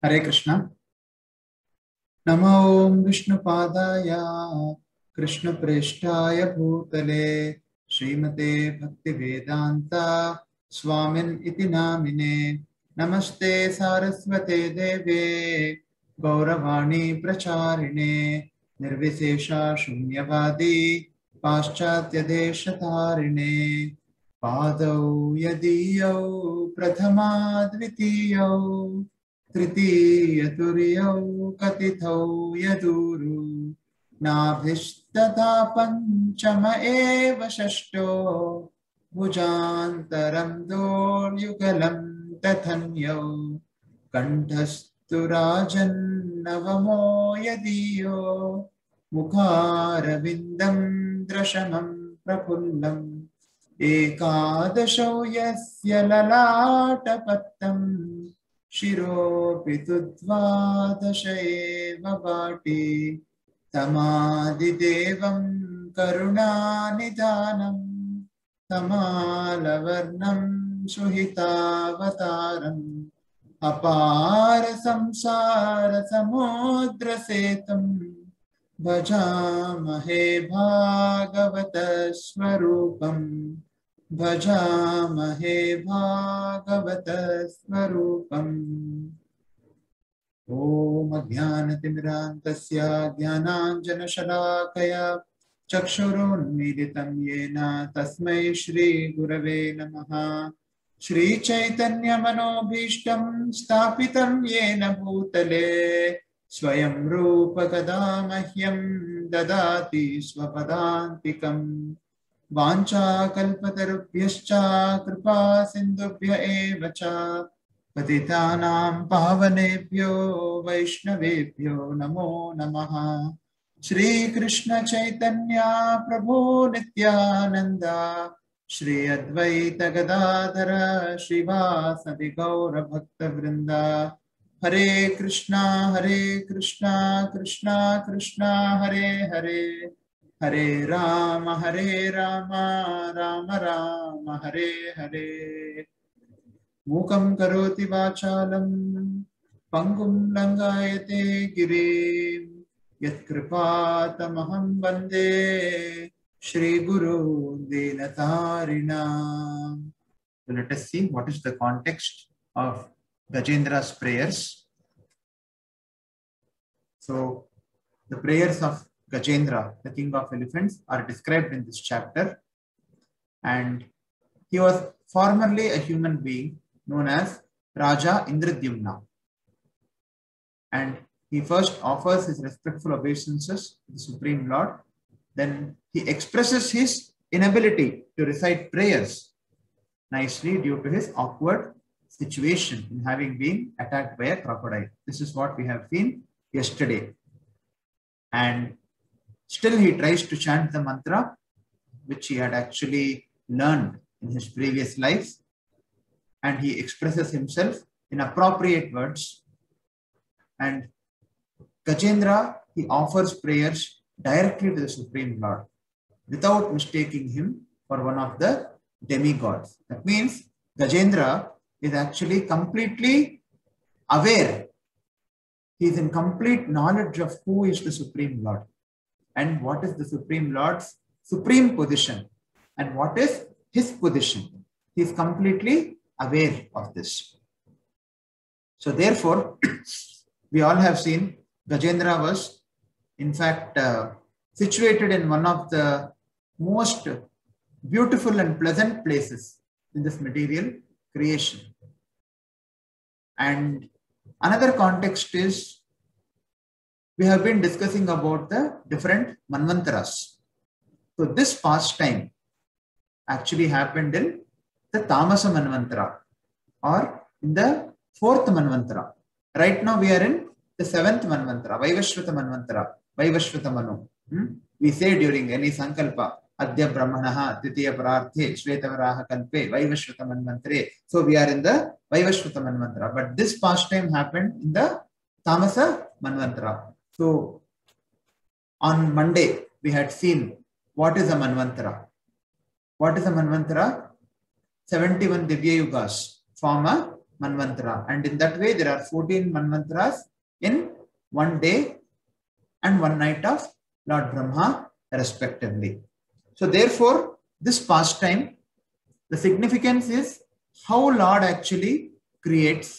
हरे कृष्ण। नमो ओं विष्णुपादाय कृष्णप्रेष्ठाय भूतले श्रीमते भक्तिवेदांता स्वामिन् इति नामिने। नमस्ते सारस्वते देवे गौरवाणी प्रचारिणे निर्विशेषा शून्यवादी पाश्चात्यदेशतारिणे। पादौ यदीयौ प्रथमा द्वितीयौ तृतीय तुर्यौ कथितौ यदूरु नाभिस्तथा पंचम एव षष्ठो भुजान्तरं दोर्युगलं तथन्यौ कंठस्तु राजन्नवमो यदीयो मुखारविन्दं द्रशमं प्रफुल्लम् एकादशौ यस्य ललाटपट्टम् शिरोऽपि तु द्वादश एव वाटी तमादिदेवं करुणानिधानं तमालवर्णं सुहितावतारम् अपार संसार समुद्र सेतुं भजामहे भागवत स्वरूपम् भजामहे भागवत स्वरूपम्। ॐ अज्ञानतिमिरान्धस्य ज्ञानाञ्जनशलाकया चक्षुरुन्मीलितं येन तस्मै श्रीगुरवे नमः। श्रीचैतन्यमनोभीष्टं स्थापितं येन भूतले स्वयं रूप कदा मह्यं ददाति स्वपदान्तिकम्। वाञ्छाकल्पतरुभ्यश्च कृपा सिन्धुभ्य एव च पतितानां पावनेभ्यो वैष्णवेभ्यो नमो नमः। श्री कृष्ण चैतन्य प्रभु नित्यानंद श्री अद्वैत गदाधर श्रीवासदि गौर भक्त वृंद। हरे कृष्णा कृष्णा कृष्णा हरे हरे हरे राम राम राम हरे हरे। मूकं करोति वाचालं पंगुं लंघयते गिरिं यत्कृपातमहं वन्दे श्रीगुरो दीनतारिणाम्। So let us see what is the context of Gajendra's prayers. So the prayers of Gajendra, the king of elephants, are described in this chapter, and he was formerly a human being known as Raja Indradyumna, and he first offers his respectful obeisances to the Supreme Lord. Then he expresses his inability to recite prayers nicely due to his awkward situation in having been attacked by a crocodile. This is what we have seen yesterday. And still he tries to chant the mantra which he had actually learned in his previous life, and he expresses himself in appropriate words. And Gajendra, he offers prayers directly to the Supreme Lord without mistaking him for one of the demigods. That means Gajendra is actually completely aware. He is in complete knowledge of who is the Supreme Lord and what is the Supreme Lord's supreme position and what is his position. He is completely aware of this. So therefore, we all have seen Gajendra was in fact situated in one of the most beautiful and pleasant places in this material creation. And another context is we have been discussing about the different manvantaras. So this pastime actually happened in the Tamasa Manvantara or in the 4th Manvantara. Right now we are in the 7th Manvantara, Vaivashvata Manvantara, Vaivashvata Manu. We say during any Sankalpa, Adya Brahmanaha, Titiya Pararthe, Shvetavaraha Kalpe, Vaivashvata Manvantare. So we are in the Vaivashvata Manvantara. But this pastime happened in the Tamasa Manvantara. So on Monday, we had seen what is a Manvantara. What is a Manvantara? 71 Divya Yugas form a Manvantara. And in that way, there are 14 Manvantaras in one day and one night of Lord Brahma, respectively. So therefore, this pastime, the significance is how Lord actually creates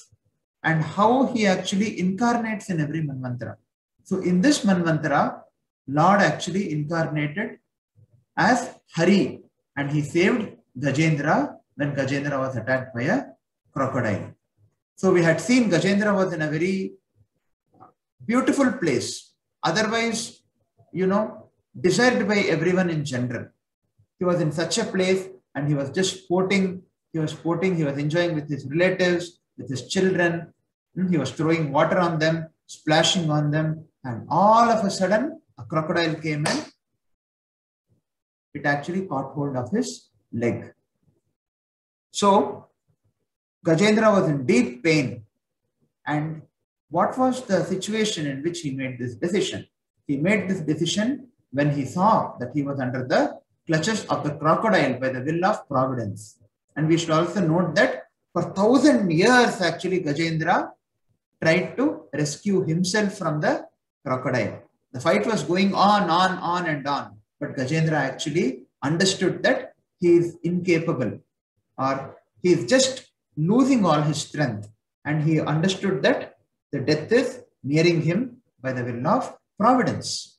and how he actually incarnates in every Manvantara. So in this Manvantara, Lord actually incarnated as Hari, and he saved Gajendra when Gajendra was attacked by a crocodile. So we had seen Gajendra was in a very beautiful place, otherwise, desired by everyone in general. He was in such a place and he was just sporting, he was enjoying with his relatives, with his children. He was throwing water on them, splashing on them, and all of a sudden, a crocodile came in. It actually caught hold of his leg. So, Gajendra was in deep pain. And what was the situation in which he made this decision? He made this decision when he saw that he was under the clutches of the crocodile by the will of Providence. And we should also note that for 1,000 years, actually, Gajendra tried to rescue himself from the crocodile. The fight was going on and on. But Gajendra actually understood that he is incapable, or he is just losing all his strength. And he understood that the death is nearing him by the will of Providence.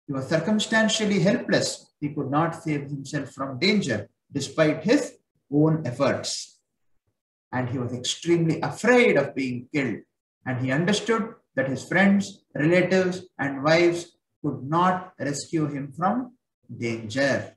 He was circumstantially helpless. He could not save himself from danger despite his own efforts. And he was extremely afraid of being killed. And he understood that his friends, relatives, and wives could not rescue him from danger.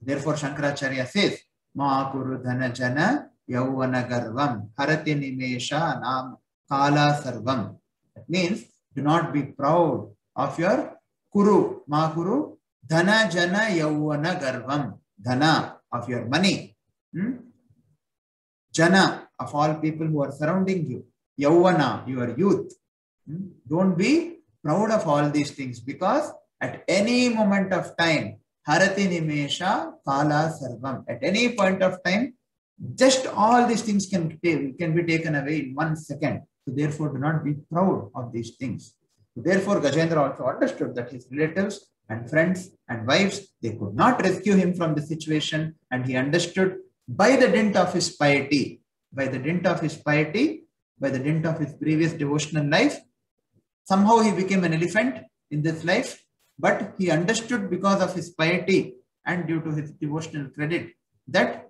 Therefore, Shankaracharya says, Ma kuru dhana jana yauvana garvam harati nimesha nam kala sarvam. That means, do not be proud of your kuru, ma kuru, dhana jana yauvana garvam, dhana of your money, jana of all people who are surrounding you, yauvana, your youth. Don't be proud of all these things, because at any moment of time, harati nimesha kala sarvam, at any point of time, just all these things can be taken away in 1 second. So therefore, do not be proud of these things. So therefore, Gajendra also understood that his relatives and friends and wives, they could not rescue him from the situation. And he understood by the dint of his piety, by the dint of his previous devotional life, somehow he became an elephant in this life. But he understood because of his piety and due to his devotional credit that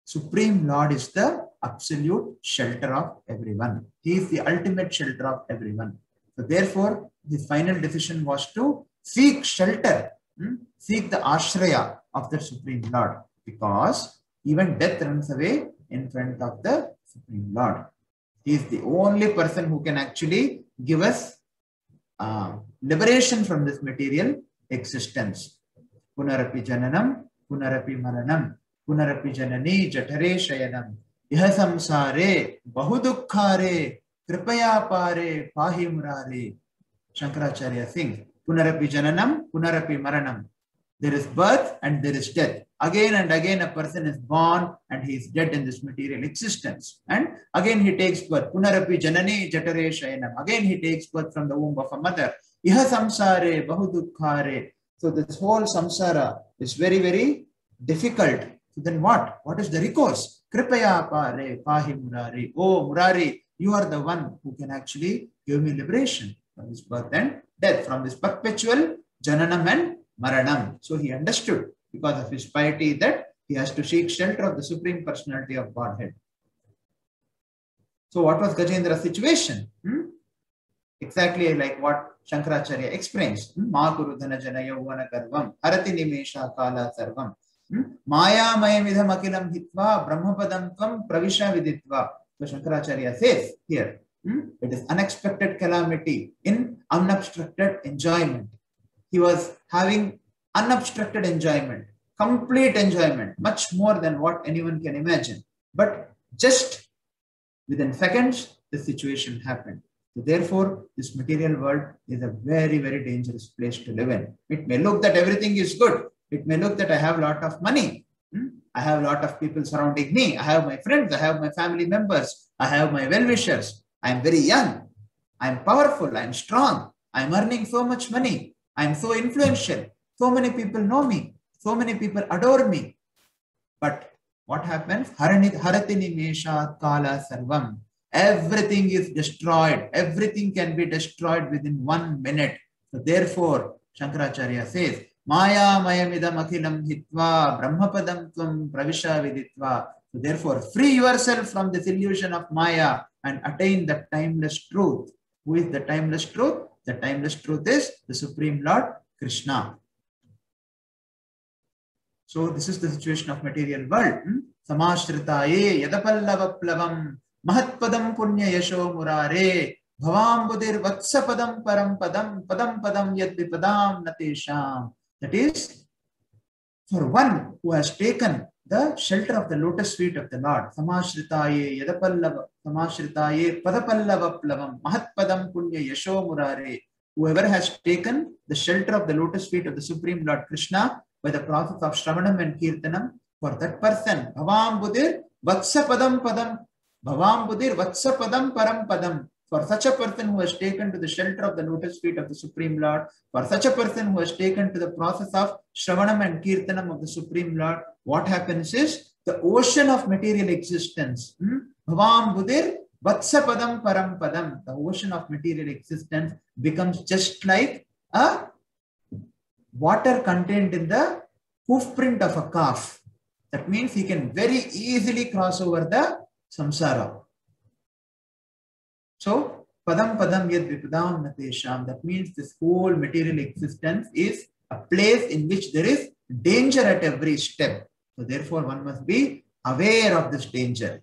Supreme Lord is the absolute shelter of everyone. He is the ultimate shelter of everyone. So therefore, his final decision was to seek shelter, seek the ashraya of the Supreme Lord, because even death runs away in front of the Supreme Lord. He is the only person who can actually give us liberation from this material existence. Punarapi jananam, punarapi maranam, punarapi janani jatare shayanam, iha samsare bahudukhare, kripaya pare pahi murare. Shankaracharya sings, punarapi jananam, punarapi maranam. There is birth and there is death. Again and again a person is born and he is dead in this material existence. And again he takes birth. Punarapi janani jatare shayanam. Again he takes birth from the womb of a mother. Iha samsare bahudukhare. So this whole samsara is very, very difficult. So then what? What is the recourse? Kripaya pare pahi murari. Oh Murari, you are the one who can actually give me liberation from this birth and death, from this perpetual jananam and maranam. So he understood because of his piety that he has to seek shelter of the Supreme Personality of Godhead. So what was Gajendra's situation? Exactly like what Shankaracharya explains. Ma kuru dhana jana yauvana garvam harati nimesha kala sarvam maya mayamidham akilam hitva brahmapadam tvam pravisha viditva. So Shankaracharya says here, it is unexpected calamity in unobstructed enjoyment. He was having unobstructed enjoyment, complete enjoyment, much more than what anyone can imagine. But just within seconds, the situation happened. So therefore, this material world is a very, very dangerous place to live in. It may look that everything is good. It may look that I have a lot of money. I have a lot of people surrounding me. I have my friends. I have my family members. I have my well-wishers. I am very young. I am powerful. I am strong. I am earning so much money. I am so influential. So many people know me. So many people adore me. But what happens? Harati nimeshat kala sarvam. Everything is destroyed. Everything can be destroyed within 1 minute. So therefore, Shankaracharya says, Maya mayamidam akhilam hitva brahmapadam tvam pravisha viditva. So therefore, free yourself from this illusion of Maya and attain the timeless truth. Who is the timeless truth? The timeless truth is the Supreme Lord Krishna. So this is the situation of material world. Samashritaye yadapallavaplavam mahatpadam punya yasho murare bhavambudir vatsapadam param padam padam padam yadvipadam natesham. That is, for one who has taken the shelter of the lotus feet of the Lord, Samashritaye yadapallava samashritaye padapallavaplavam mahatpadam punya yasho murare. Whoever has taken the shelter of the lotus feet of the Supreme Lord Krishna by the process of Shravanam and Kirtanam, for that person, Bhavam Budir Vatsapadam Padam, Bhavam Budir Vatsapadam Param Padam, for such a person who has taken to the shelter of the lotus feet of the Supreme Lord, for such a person who has taken to the process of Shravanam and Kirtanam of the Supreme Lord, what happens is the ocean of material existence, Bhavam Budir Vatsapadam Param Padam, the ocean of material existence becomes just like a water contained in the hoof print of a calf. That means he can very easily cross over the samsara. So, padam padam yad vipadam natesham. That means this whole material existence is a place in which there is danger at every step. So, therefore, one must be aware of this danger.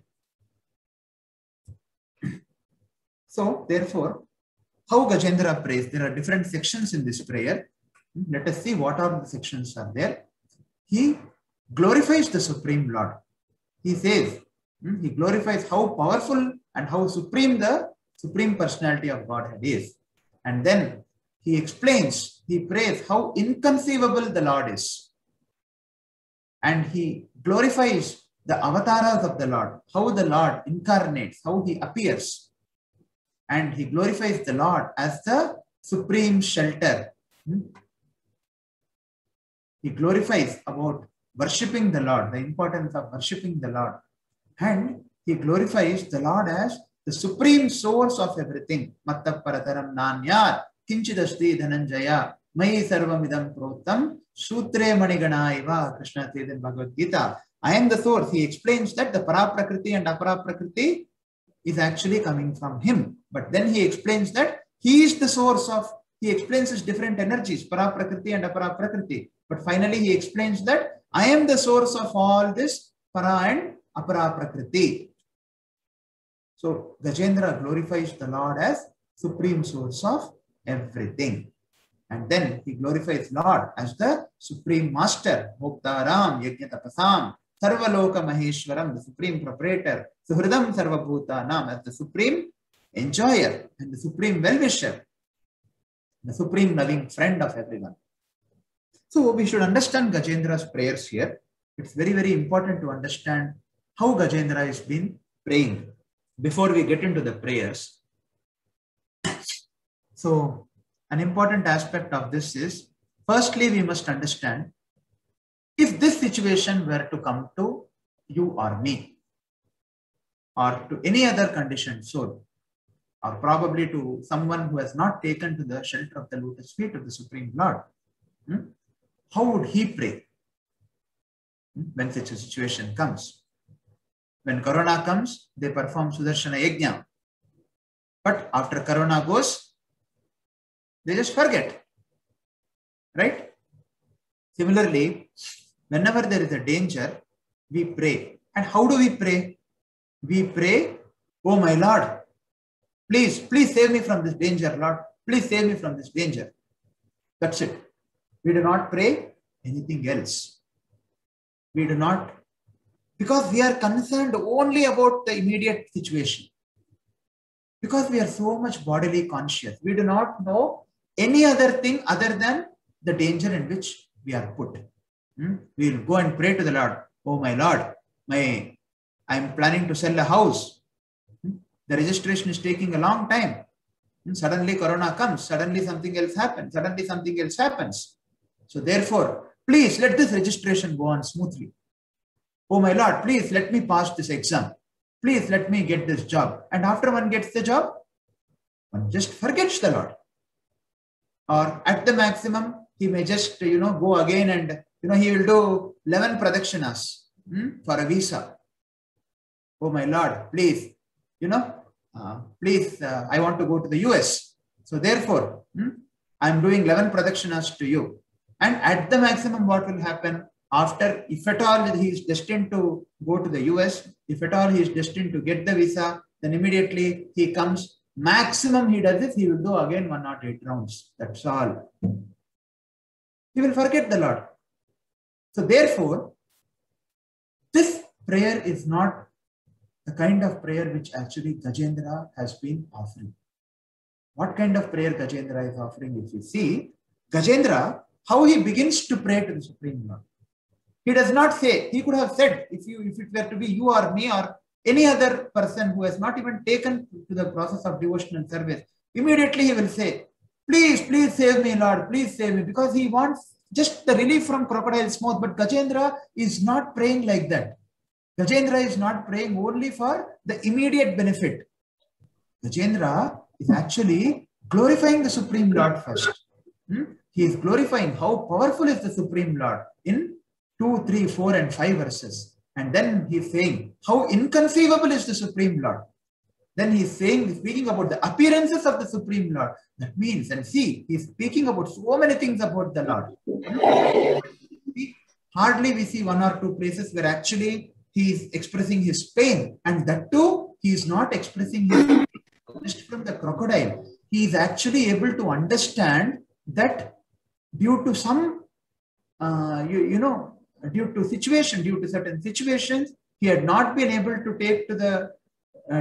So, therefore, how Gajendra prays? There are different sections in this prayer. Let us see what are the sections are there. He glorifies the Supreme Lord. He says, he glorifies how powerful and how supreme the Supreme Personality of Godhead is. And then he explains, he prays how inconceivable the Lord is. And he glorifies the avatars of the Lord, how the Lord incarnates, how he appears. And he glorifies the Lord as the supreme shelter. He glorifies about worshipping the Lord, the importance of worshipping the Lord. And he glorifies the Lord as the supreme source of everything. Matta parataram nanyat kinchidasti dhananjaya mai sarvamidam protam sutre maniganaiva. Krishna says in Bhagavad Gita, I am the source. He explains that the Paraprakriti and Aparaprakriti is actually coming from him. But then he explains that he is the source of, he explains his different energies, Paraprakriti and Aparaprakriti. But finally he explains that I am the source of all this Para and Apara Prakriti. So Gajendra glorifies the Lord as supreme source of everything. And then he glorifies Lord as the supreme master, Muktaram, Yajnatapasam, Sarvaloka Maheshwaram, the supreme proprietor, Suhridam Sarvabhutanam, as the supreme enjoyer and the supreme well-wisher, the supreme loving friend of everyone. So we should understand Gajendra's prayers here. It's very, very important to understand how Gajendra has been praying before we get into the prayers. So an important aspect of this is, firstly, we must understand if this situation were to come to you or me, or to any other conditioned soul, or probably to someone who has not taken to the shelter of the lotus feet of the Supreme Lord, how would he pray when such a situation comes? When Corona comes, they perform Sudarshana Yajna. But after Corona goes, they just forget. Right? Similarly, whenever there is a danger, we pray. And how do we pray? We pray, oh my Lord, please save me from this danger, Lord. Please save me from this danger. That's it. We do not pray anything else. We do not, because we are concerned only about the immediate situation. Because we are so much bodily conscious. We do not know any other thing other than the danger in which we are put. We will go and pray to the Lord. Oh my Lord, I'm planning to sell a house. The registration is taking a long time. Suddenly Corona comes, suddenly something else happens, suddenly something else happens. So therefore, please let this registration go on smoothly. Oh my Lord, please let me pass this exam. Please let me get this job. And after one gets the job, one just forgets the Lord. Or at the maximum, he may just, go again and, he will do 11 pradakshinas for a visa. Oh my Lord, please, I want to go to the US. So therefore, I'm doing 11 pradakshinas to you. And at the maximum, what will happen after, if at all he is destined to go to the US, if at all he is destined to get the visa, then immediately he comes. Maximum he does is he will do again 108 rounds. That's all. He will forget the Lord. So therefore, this prayer is not the kind of prayer which actually Gajendra has been offering. What kind of prayer Gajendra is offering? If you see, Gajendra, how he begins to pray to the Supreme Lord. He does not say, he could have said, if it were to be you or me or any other person who has not even taken to the process of devotional service, immediately he will say, please, please save me, Lord, please save me, because he wants just the relief from crocodile's mouth. But Gajendra is not praying like that. Gajendra is not praying only for the immediate benefit. Gajendra is actually glorifying the Supreme Lord first. He is glorifying how powerful is the Supreme Lord in 2, 3, 4 and 5 verses. And then he is saying how inconceivable is the Supreme Lord. Then he is speaking about the appearances of the Supreme Lord. That means, and see, he is speaking about so many things about the Lord. Hardly we see 1 or 2 places where actually he is expressing his pain. And that too, he is not expressing his pain just from the crocodile. He is actually able to understand that due to some, due to certain situations, he had not been able to take to the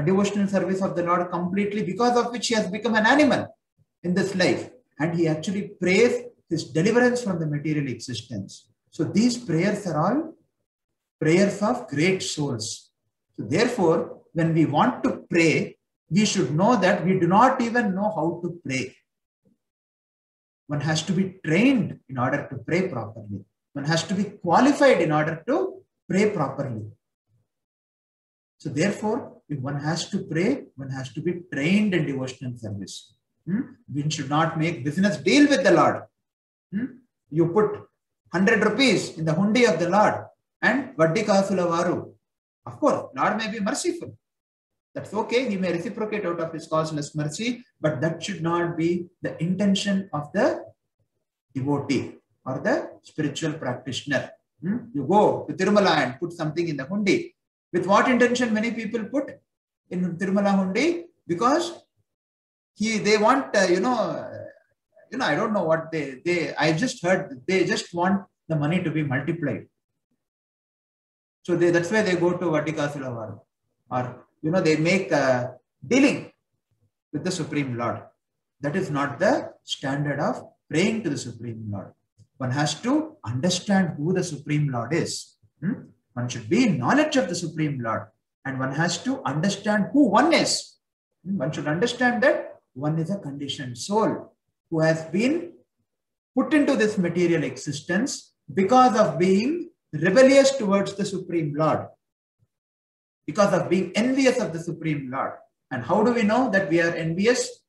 devotional service of the Lord completely, because of which he has become an animal in this life. And he actually prays his deliverance from the material existence. So these prayers are all prayers of great souls. So therefore, when we want to pray, we should know that we do not even know how to pray. One has to be trained in order to pray properly. One has to be qualified in order to pray properly. So therefore, if one has to pray, one has to be trained in devotional service. We should not make business deal with the Lord. You put 100 rupees in the hundi of the Lord and vaddi kasula varu. Of course, Lord may be merciful. That's okay. He may reciprocate out of his causeless mercy, but that should not be the intention of the devotee or the spiritual practitioner. You go to Tirumala and put something in the hundi. With what intention many people put in Tirumala hundi? Because they want, I don't know what I just heard, they just want the money to be multiplied. So that's why they go to Vatikasula Varu. Or, they make a dealing with the Supreme Lord. That is not the standard of praying to the Supreme Lord. One has to understand who the Supreme Lord is. One should be in knowledge of the Supreme Lord. And one has to understand who one is. One should understand that one is a conditioned soul who has been put into this material existence because of being rebellious towards the Supreme Lord, because of being envious of the Supreme Lord. And how do we know that we are envious?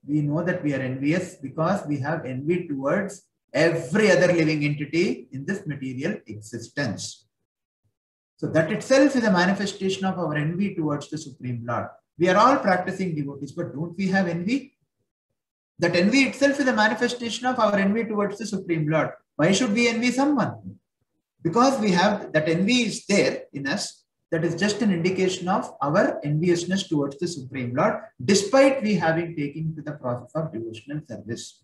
We know that we are envious because we have envy towards every other living entity in this material existence. So that itself is a manifestation of our envy towards the Supreme Lord. We are all practicing devotees, but don't we have envy? That envy itself is a manifestation of our envy towards the Supreme Lord. Why should we envy someone? Because we have that envy is there in us. That is just an indication of our enviousness towards the Supreme Lord, despite we having taken to the process of devotional service.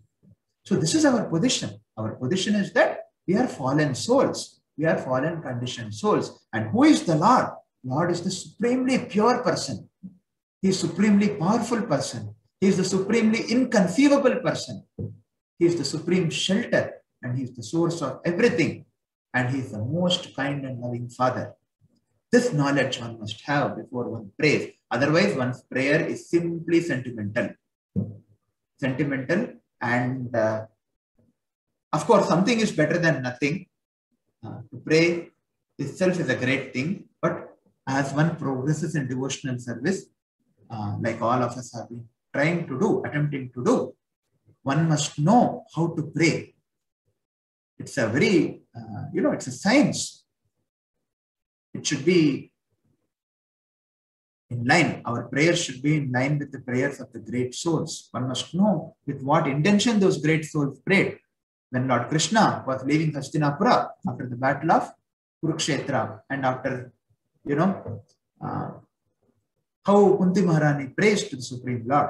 So this is our position. Our position is that we are fallen souls. We are fallen conditioned souls. And who is the Lord? Lord is the supremely pure person. He is supremely powerful person. He is the supremely inconceivable person. He is the supreme shelter and he is the source of everything. and he is the most kind and loving Father. This knowledge one must have before one prays. Otherwise, one's prayer is simply sentimental. Sentimental, and of course, something is better than nothing. To pray itself is a great thing, but as one progresses in devotional service, like all of us have been trying to do, attempting to do, one must know how to pray. It's a very, it's a science. It should be in line. Our prayers should be in line with the prayers of the great souls. One must know with what intention those great souls prayed. When Lord Krishna was leaving Hastinapura after the battle of Kurukshetra, and after, how Kunti Maharani prays to the Supreme Lord.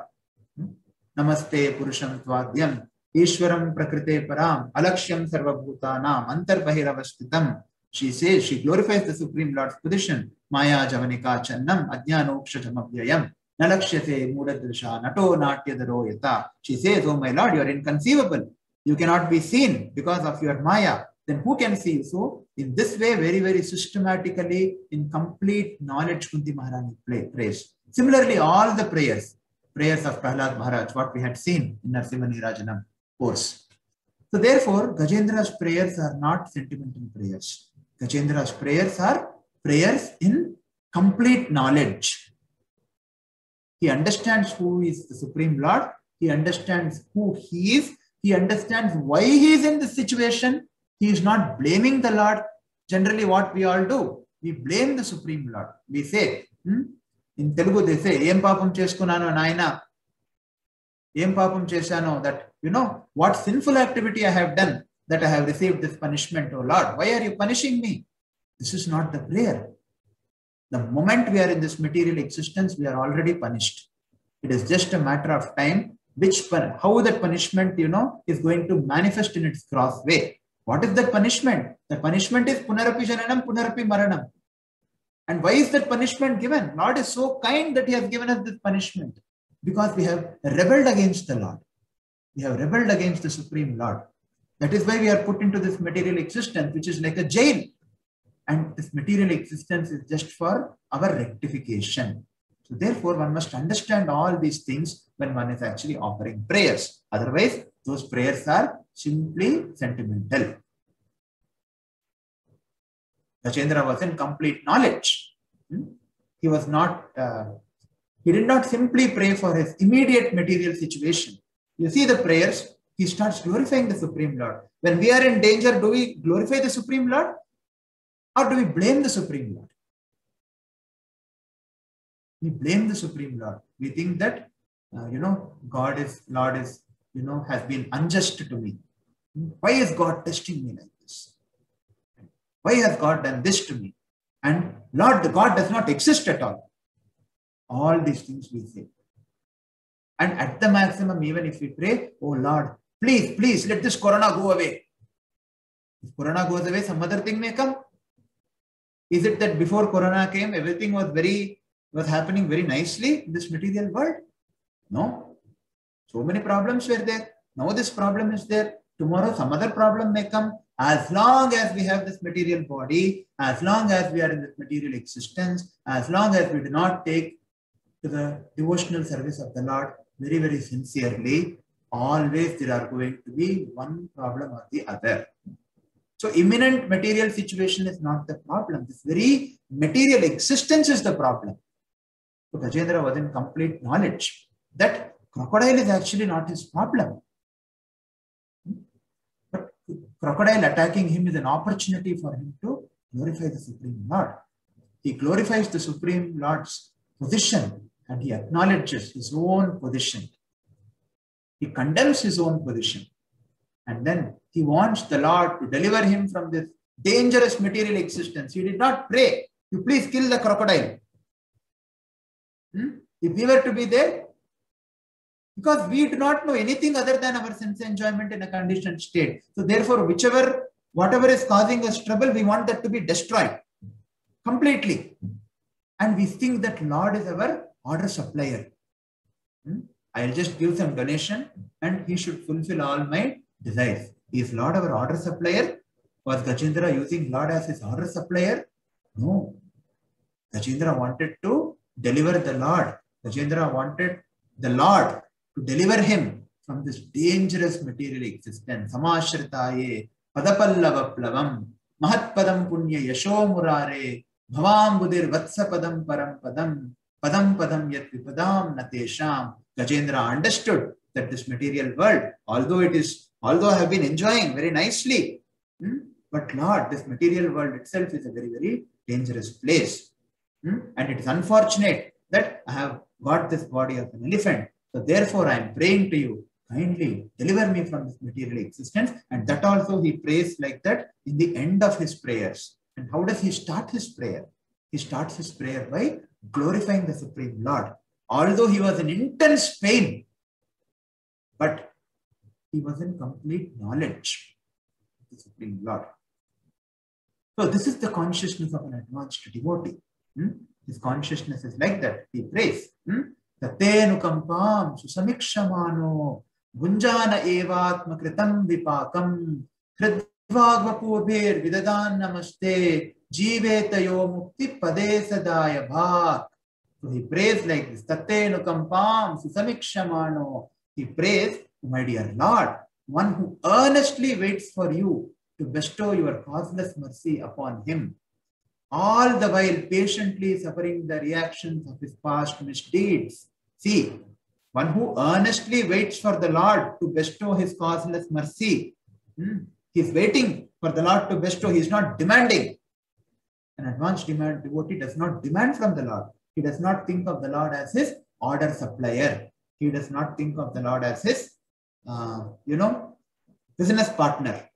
Namaste Purusham Tvadyam Ishwaram Prakrite Param Alakshyam Sarvabhutanam Antarbahiravastitam. She says, she glorifies the Supreme Lord's position. Maya Javanika Channam Ajnanoksha Jamavyayam Nalakshyate Mudadrisha Nato Natyadaro Yata. She says, oh my Lord, you are inconceivable. You cannot be seen because of your Maya. Then who can see you? So, in this way, very, very systematically, in complete knowledge, Kunti Maharani prays. Similarly, all the prayers of Prahlad Maharaj, what we had seen in Narsimha Nirajanam course. So, therefore, Gajendra's prayers are not sentimental prayers. Gajendra's prayers are prayers in complete knowledge. He understands who is the Supreme Lord. He understands who he is. He understands why he is in this situation. He is not blaming the Lord. Generally, what we all do, we blame the Supreme Lord. We say, in Telugu, they say, Em papam cheskunano naina. Em papam chesano, that, what sinful activity I have done that I have received this punishment, oh Lord. Why are you punishing me? This is not the prayer. The moment we are in this material existence, we are already punished. It is just a matter of time how that punishment, is going to manifest in its gross way. What is that punishment? The punishment is Punarapi Jananam, Punarapi Maranam. And why is that punishment given? Lord is so kind that he has given us this punishment. Because we have rebelled against the Lord. We have rebelled against the Supreme Lord. That is why we are put into this material existence, which is like a jail. And this material existence is just for our rectification. So therefore, one must understand all these things when one is actually offering prayers. Otherwise, those prayers are simply sentimental. Gajendra was in complete knowledge. He was not, he did not simply pray for his immediate material situation. You see the prayers, he starts glorifying the Supreme Lord. When we are in danger, do we glorify the Supreme Lord? Or do we blame the Supreme Lord? We blame the Supreme Lord. We think that, Lord is, has been unjust to me. Why is God testing me like this? Why has God done this to me? And Lord, the God does not exist at all. All these things we say. And at the maximum, even if we pray, oh Lord, please, let this corona go away. If corona goes away, some other thing may come. Is it that before corona came, everything was happening very nicely in this material world? No. So many problems were there. Now this problem is there. Tomorrow some other problem may come. As long as we have this material body, as long as we are in this material existence, as long as we do not take to the devotional service of the Lord very, very sincerely, always there are going to be one problem or the other. So imminent material situation is not the problem. This very material existence is the problem. So Gajendra was in complete knowledge that crocodile is actually not his problem. But crocodile attacking him is an opportunity for him to glorify the Supreme Lord. He glorifies the Supreme Lord's position and he acknowledges his own position. He condemns his own position. And then he wants the Lord to deliver him from this dangerous material existence. He did not pray, you please kill the crocodile. If we were to be there, because we do not know anything other than our sense enjoyment in a conditioned state. So therefore, whatever is causing us trouble, we want that to be destroyed completely. And we think that Lord is our order supplier. I'll just give some donation and he should fulfill all my desires. Is Lord our order supplier? Was Gajendra using Lord as his order supplier? No. Gajendra wanted to deliver the Lord. Gajendra wanted the Lord to deliver him from this dangerous material existence. Samashritaye padapallavaplavam mahatpadam punya yasho murare bhavam vatsapadam param padam padam padam yat vipadam natesham. Gajendra understood that this material world, although I have been enjoying very nicely, but Lord, this material world itself is a very, very dangerous place. And it is unfortunate that I have got this body of an elephant. So therefore, I am praying to you, kindly deliver me from this material existence. And that also he prays like that in the end of his prayers. And how does he start his prayer? He starts his prayer by glorifying the Supreme Lord. Although he was in intense pain, but he was in complete knowledge of the Supreme Lord. So this is the consciousness of an advanced devotee. His consciousness is like that. He prays. Tatenu kampam susamikshamano gunjana evatma kritam vipakam hridvagvapubhir vidadan namaste jivetayo mukti pade sadaya bhak. So he prays like this. Tatenu kampam susamikshamano. He prays, my dear Lord, one who earnestly waits for you to bestow your causeless mercy upon him, all the while patiently suffering the reactions of his past misdeeds. See, one who earnestly waits for the Lord to bestow his causeless mercy. He is waiting for the Lord to bestow. He is not demanding. An advanced devotee does not demand from the Lord. He does not think of the Lord as his order supplier. He does not think of the Lord as his, business partner.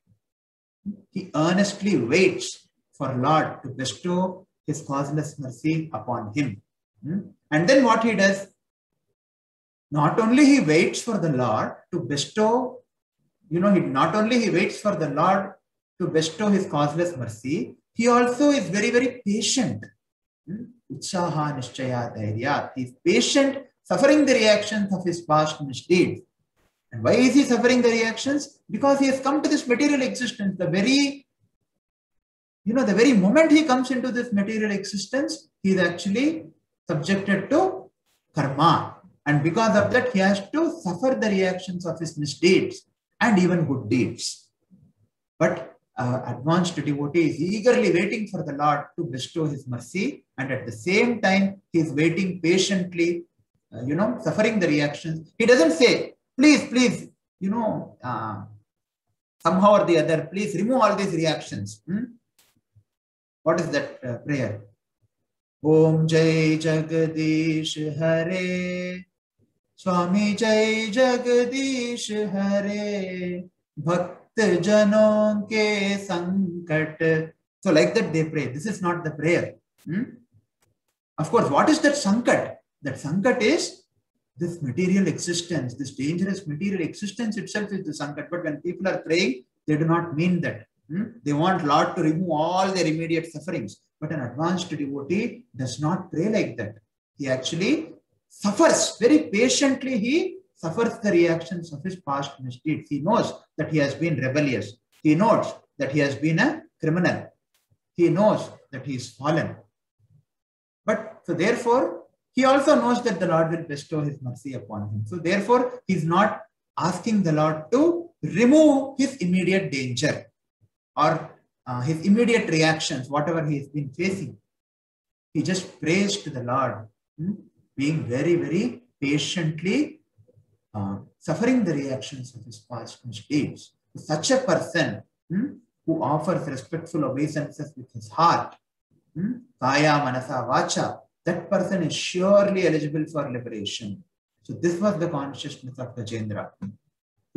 He earnestly waits for Lord to bestow his causeless mercy upon him. And then what he does, not only he waits for the Lord to bestow, not only he waits for the Lord to bestow his causeless mercy, he also is very, very patient. Utsaha nishchaya dhairyat. He is patient, suffering the reactions of his past misdeeds. And why is he suffering the reactions? Because he has come to this material existence. The very moment he comes into this material existence, he is actually subjected to karma. And because of that, he has to suffer the reactions of his misdeeds and even good deeds. But advanced devotee is eagerly waiting for the Lord to bestow his mercy. And at the same time, he is waiting patiently, suffering the reactions. He doesn't say, please, somehow or the other, please remove all these reactions. What is that prayer? Om Jai Jagadish Hare, Swami Jai Jagadish Hare, Bhakt Janon ke Sankat. So like that they pray. This is not the prayer. Of course, what is that Sankat? That Sankat is this material existence, this dangerous material existence itself is the Sankat. But when people are praying, they do not mean that. They want Lord to remove all their immediate sufferings. But an advanced devotee does not pray like that. He actually suffers very patiently. He suffers the reactions of his past misdeeds. He knows that he has been rebellious. He knows that he has been a criminal. He knows that he is fallen. But so therefore, he also knows that the Lord will bestow his mercy upon him. So therefore, he is not asking the Lord to remove his immediate danger or his immediate reactions, whatever he has been facing. He just prays to the Lord, being very, very patiently suffering the reactions of his past misdeeds. Such a person who offers respectful obeisances with his heart, kaya, manasa, vacha, that person is surely eligible for liberation. So this was the consciousness of Gajendra.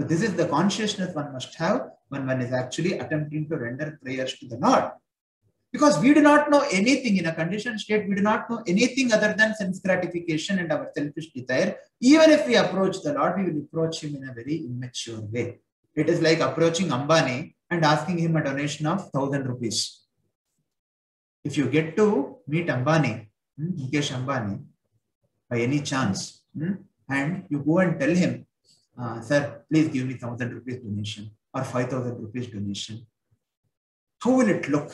So this is the consciousness one must have when one is actually attempting to render prayers to the Lord. Because we do not know anything in a conditioned state, we do not know anything other than sense gratification and our selfish desire. Even if we approach the Lord, we will approach him in a very immature way. It is like approaching Ambani and asking him a donation of 1,000 rupees. If you get to meet Ambani, Mukesh Ambani, by any chance, and you go and tell him, sir, please give me 1,000 rupees donation or 5,000 rupees donation. how will it look?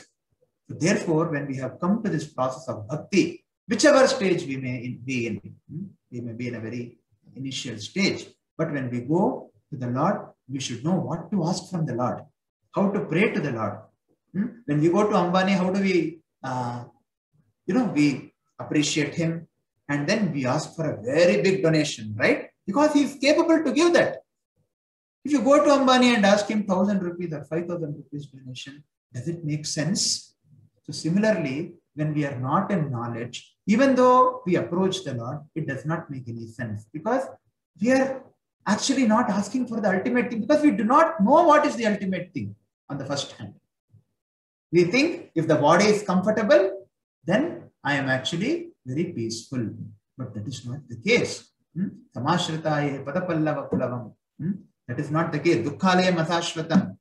So therefore, when we have come to this process of bhakti, whichever stage we may be in, we may be in a very initial stage, but when we go to the Lord, we should know what to ask from the Lord, how to pray to the Lord. When we go to Ambani, how do we, we appreciate him, and then we ask for a very big donation, right? Because he is capable to give that. If you go to Ambani and ask him 1,000 rupees or 5,000 rupees donation, does it make sense? So similarly, when we are not in knowledge, even though we approach the Lord, it does not make any sense, because we are actually not asking for the ultimate thing, because we do not know what is the ultimate thing on the first hand. We think if the body is comfortable, then I am actually very peaceful. But that is not the case. Samashritaye padapallava pulavam. That is not the case. Dukkhalayam asashvatam.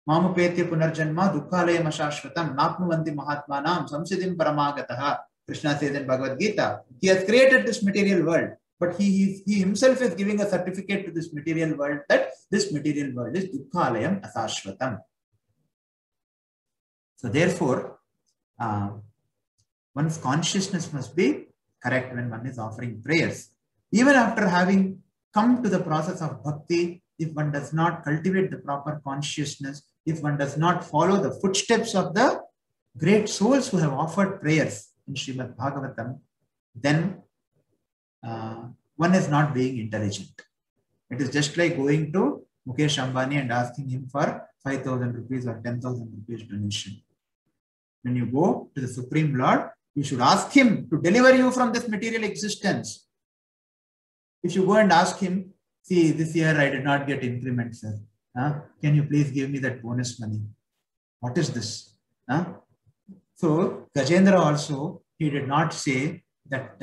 Mamupetya punarjanma dukkhalayam asashvatam. Napnuvanti mahatmanam samsiddhim paramagataha. Krishna says in Bhagavad Gita, he has created this material world, but he himself is giving a certificate to this material world that this material world is dukkhalayam asashvatam. So therefore, one's consciousness must be correct when one is offering prayers. Even after having come to the process of bhakti, if one does not cultivate the proper consciousness, if one does not follow the footsteps of the great souls who have offered prayers in Srimad Bhagavatam, then one is not being intelligent. It is just like going to Mukesh Ambani and asking him for 5,000 rupees or 10,000 rupees donation. When you go to the Supreme Lord, you should ask him to deliver you from this material existence. If you go and ask him, see, this year I did not get increment, sir. Can you please give me that bonus money? What is this? So Gajendra also, he did not say that,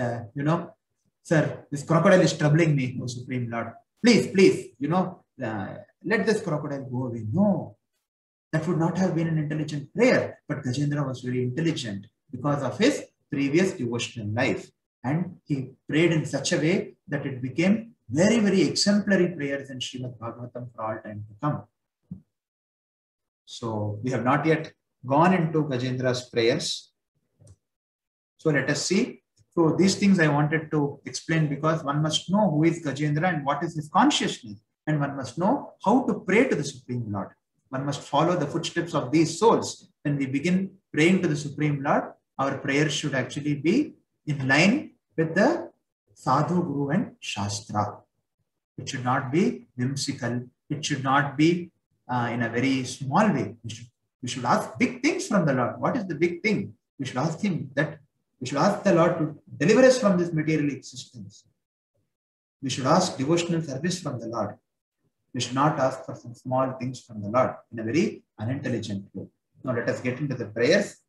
sir, this crocodile is troubling me, O Supreme Lord. Please, let this crocodile go away. No, that would not have been an intelligent prayer. But Gajendra was very intelligent because of his previous devotional life. And he prayed in such a way that it became very, very exemplary prayers in Srimad Bhagavatam for all time to come. So we have not yet gone into Gajendra's prayers. So let us see. So these things I wanted to explain because one must know who is Gajendra and what is his consciousness. And one must know how to pray to the Supreme Lord. One must follow the footsteps of these souls. When we begin praying to the Supreme Lord, our prayers should actually be in line with the Sadhu, Guru and Shastra. It should not be whimsical. It should not be in a very small way. We should ask big things from the Lord. What is the big thing? We should ask him that. We should ask the Lord to deliver us from this material existence. We should ask devotional service from the Lord. We should not ask for some small things from the Lord in a very unintelligent way. Now let us get into the prayers.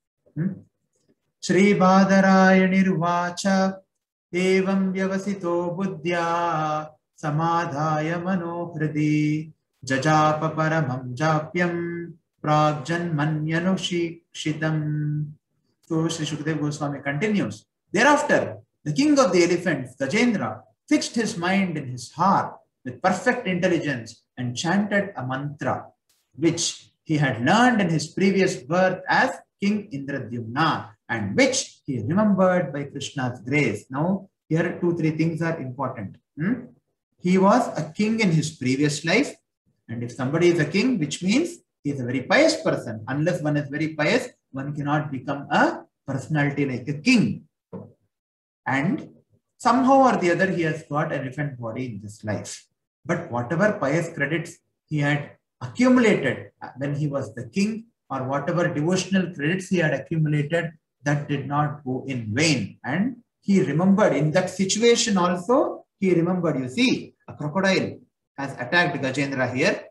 Shri Badarayani Evam Vyavasito Buddhya Samadhaya Manohridi Jajapa Paramam Japyam Pragjanmanyanukshitam. So Sri Shukdev Goswami continues. Thereafter, the king of the elephants, Gajendra, fixed his mind in his heart with perfect intelligence and chanted a mantra which he had learned in his previous birth as King Indradyumna, and which he remembered by Krishna's grace. Now, here 2-3 things are important. He was a king in his previous life, and if somebody is a king, which means he is a very pious person. Unless one is very pious, one cannot become a personality like a king. And somehow or the other, he has got an elephant body in this life. But whatever pious credits he had accumulated when he was the king, or whatever devotional credits he had accumulated, that did not go in vain. And he remembered in that situation also, he remembered, you see, a crocodile has attacked Gajendra here.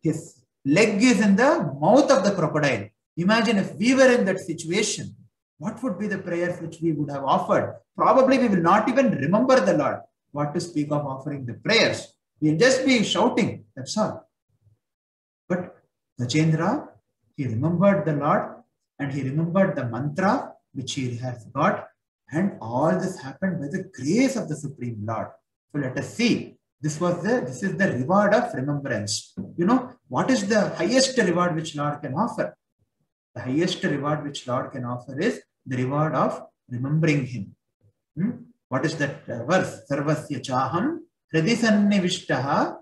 His leg is in the mouth of the crocodile. Imagine if we were in that situation, what would be the prayers which we would have offered? Probably we will not even remember the Lord. What to speak of offering the prayers? We will just be shouting, that's all. But Gajendra, he remembered the Lord and he remembered the mantra which he has got, and all this happened by the grace of the Supreme Lord. So let us see. This is the reward of remembrance. You know, what is the highest reward which Lord can offer? The highest reward which Lord can offer is the reward of remembering Him. What is that verse? Sarvasya chaham hridisannivishtaha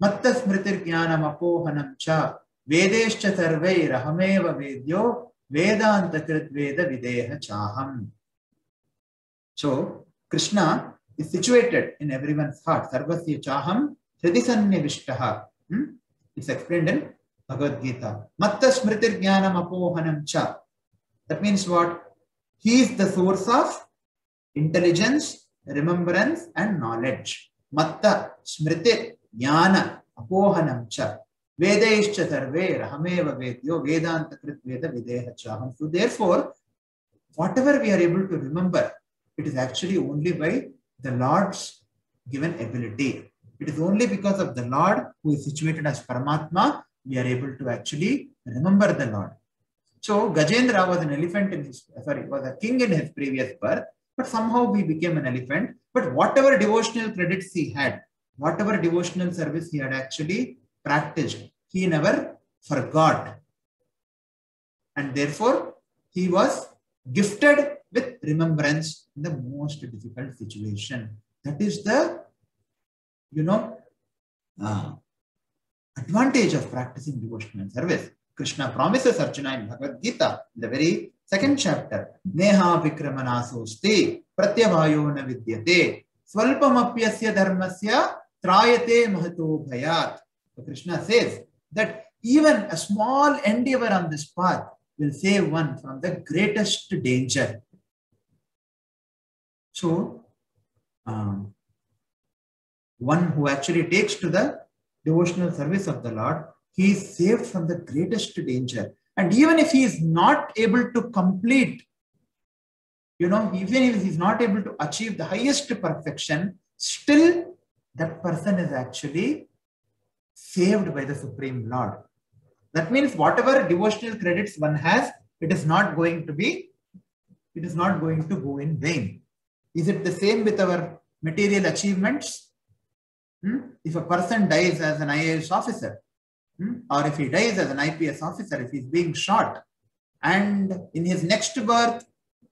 matta smritir jnanam apohanam cha vedescha sarvai rahameva vedyo vedanta krit veda videha chaham. So Krishna is situated in everyone's heart. Sarvasya chaham hridisannivishtaha. It's explained in Bhagavad Gita. Matta smritir jnanam apohanam cha. That means what? He is the source of intelligence, remembrance, and knowledge. Matta smriti jnana apohanam cha vedaischa sarve rahameva vedyo vedanta krit veda videha chaham. So therefore, whatever we are able to remember, it is actually only by the Lord's given ability. It is only because of the Lord who is situated as Paramatma, we are able to actually remember the Lord. So Gajendra was an elephant in his, was a king in his previous birth, but somehow he became an elephant. But whatever devotional credits he had, whatever devotional service he had actually practiced, he never forgot. And therefore, he was gifted with remembrance in the most difficult situation. That is the, advantage of practicing devotional service. Krishna promises Arjuna in Bhagavad Gita, the very second chapter, Neha Vikramanasosti Pratyavayo na vidyate Swalpamapyasya dharmasya trayate mahato bhayat. So Krishna says that even a small endeavor on this path will save one from the greatest danger. So, one who actually takes to the devotional service of the Lord, he is saved from the greatest danger. And even if he is not able to complete, even if he is not able to achieve the highest perfection, still that person is actually saved by the Supreme Lord. That means whatever devotional credits one has, it is not going to go in vain. Is it the same with our material achievements? If a person dies as an IAS officer, or if he dies as an IPS officer, if he's being shot, and in his next birth,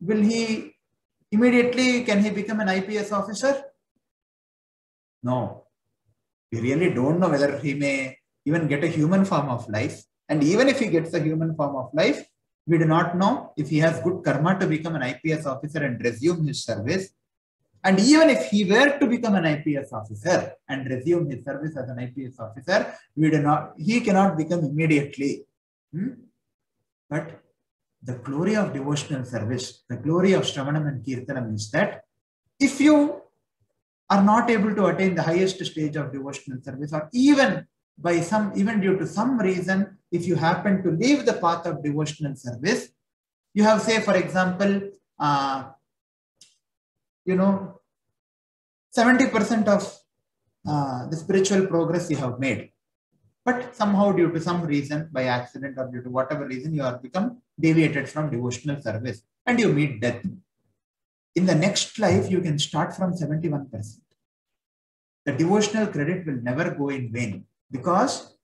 can he become an IPS officer? No. We really don't know whether he may even get a human form of life. And even if he gets a human form of life, we do not know if he has good karma to become an IPS officer and resume his service. And even if he were to become an IPS officer and resume his service as an IPS officer, he cannot become immediately. But the glory of devotional service, the glory of Shravanam and Kirtanam is that if you are not able to attain the highest stage of devotional service, or even due to some reason, if you happen to leave the path of devotional service, you have, say, for example, 70% of the spiritual progress you have made, but somehow due to some reason, by accident or due to whatever reason, you have become deviated from devotional service and you meet death. In the next life, you can start from 71%. The devotional credit will never go in vain because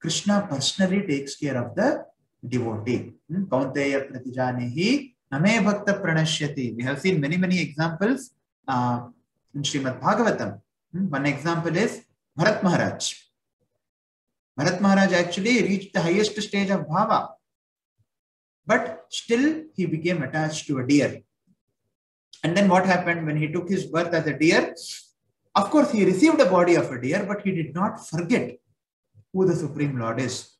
Krishna personally takes care of the devotee. Kaunteya pratijanehi name bhakta pranashyati. We have seen many examples in Srimad Bhagavatam. One example is Bharat Maharaj. Bharat Maharaj actually reached the highest stage of bhava, but still he became attached to a deer. And then what happened when he took his birth as a deer? Of course, he received a body of a deer, but he did not forget who the Supreme Lord is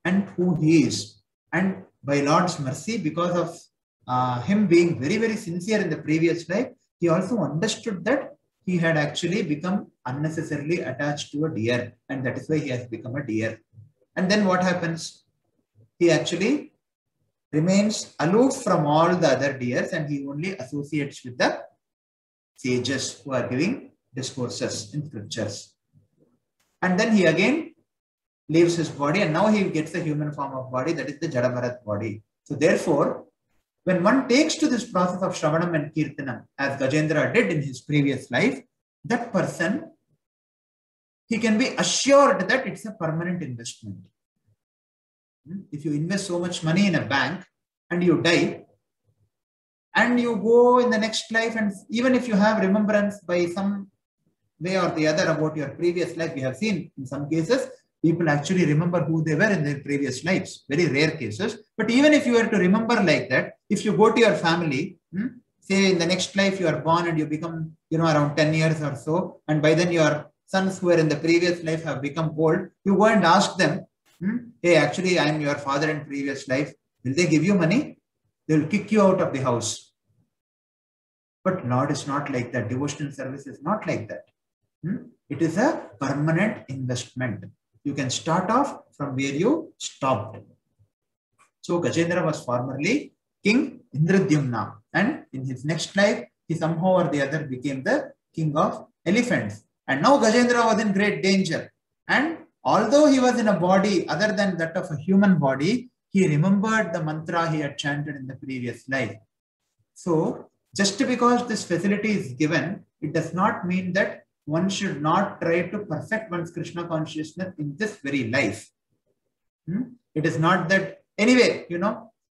and who he is. And by Lord's mercy, because of him being very sincere in the previous life, he also understood that he had actually become unnecessarily attached to a deer, and that is why he has become a deer. And then what happens? He actually remains aloof from all the other deers and he only associates with the sages who are giving discourses in scriptures. And then he again leaves his body and now he gets a human form of body, that is the Jada Bharat body. So therefore, when one takes to this process of Shravanam and Kirtanam, as Gajendra did in his previous life, that person, he can be assured that it's a permanent investment. If you invest so much money in a bank and you die, and you go in the next life, and even if you have remembrance by some way or the other about your previous life, we have seen in some cases, people actually remember who they were in their previous lives, very rare cases. But even if you were to remember like that, if you go to your family, say in the next life you are born and you become, around 10 years or so, and by then your sons who were in the previous life have become old, you go and ask them, hey, actually, I am your father in previous life. Will they give you money? They will kick you out of the house. But Lord is not like that. Devotional service is not like that. It is a permanent investment. You can start off from where you stopped. So Gajendra was formerly King Indradyumna, and in his next life, he somehow or the other became the king of elephants. And now Gajendra was in great danger. And although he was in a body other than that of a human body, he remembered the mantra he had chanted in the previous life. So just because this facility is given, it does not mean that one should not try to perfect one's Krishna consciousness in this very life. It is not that, anyway,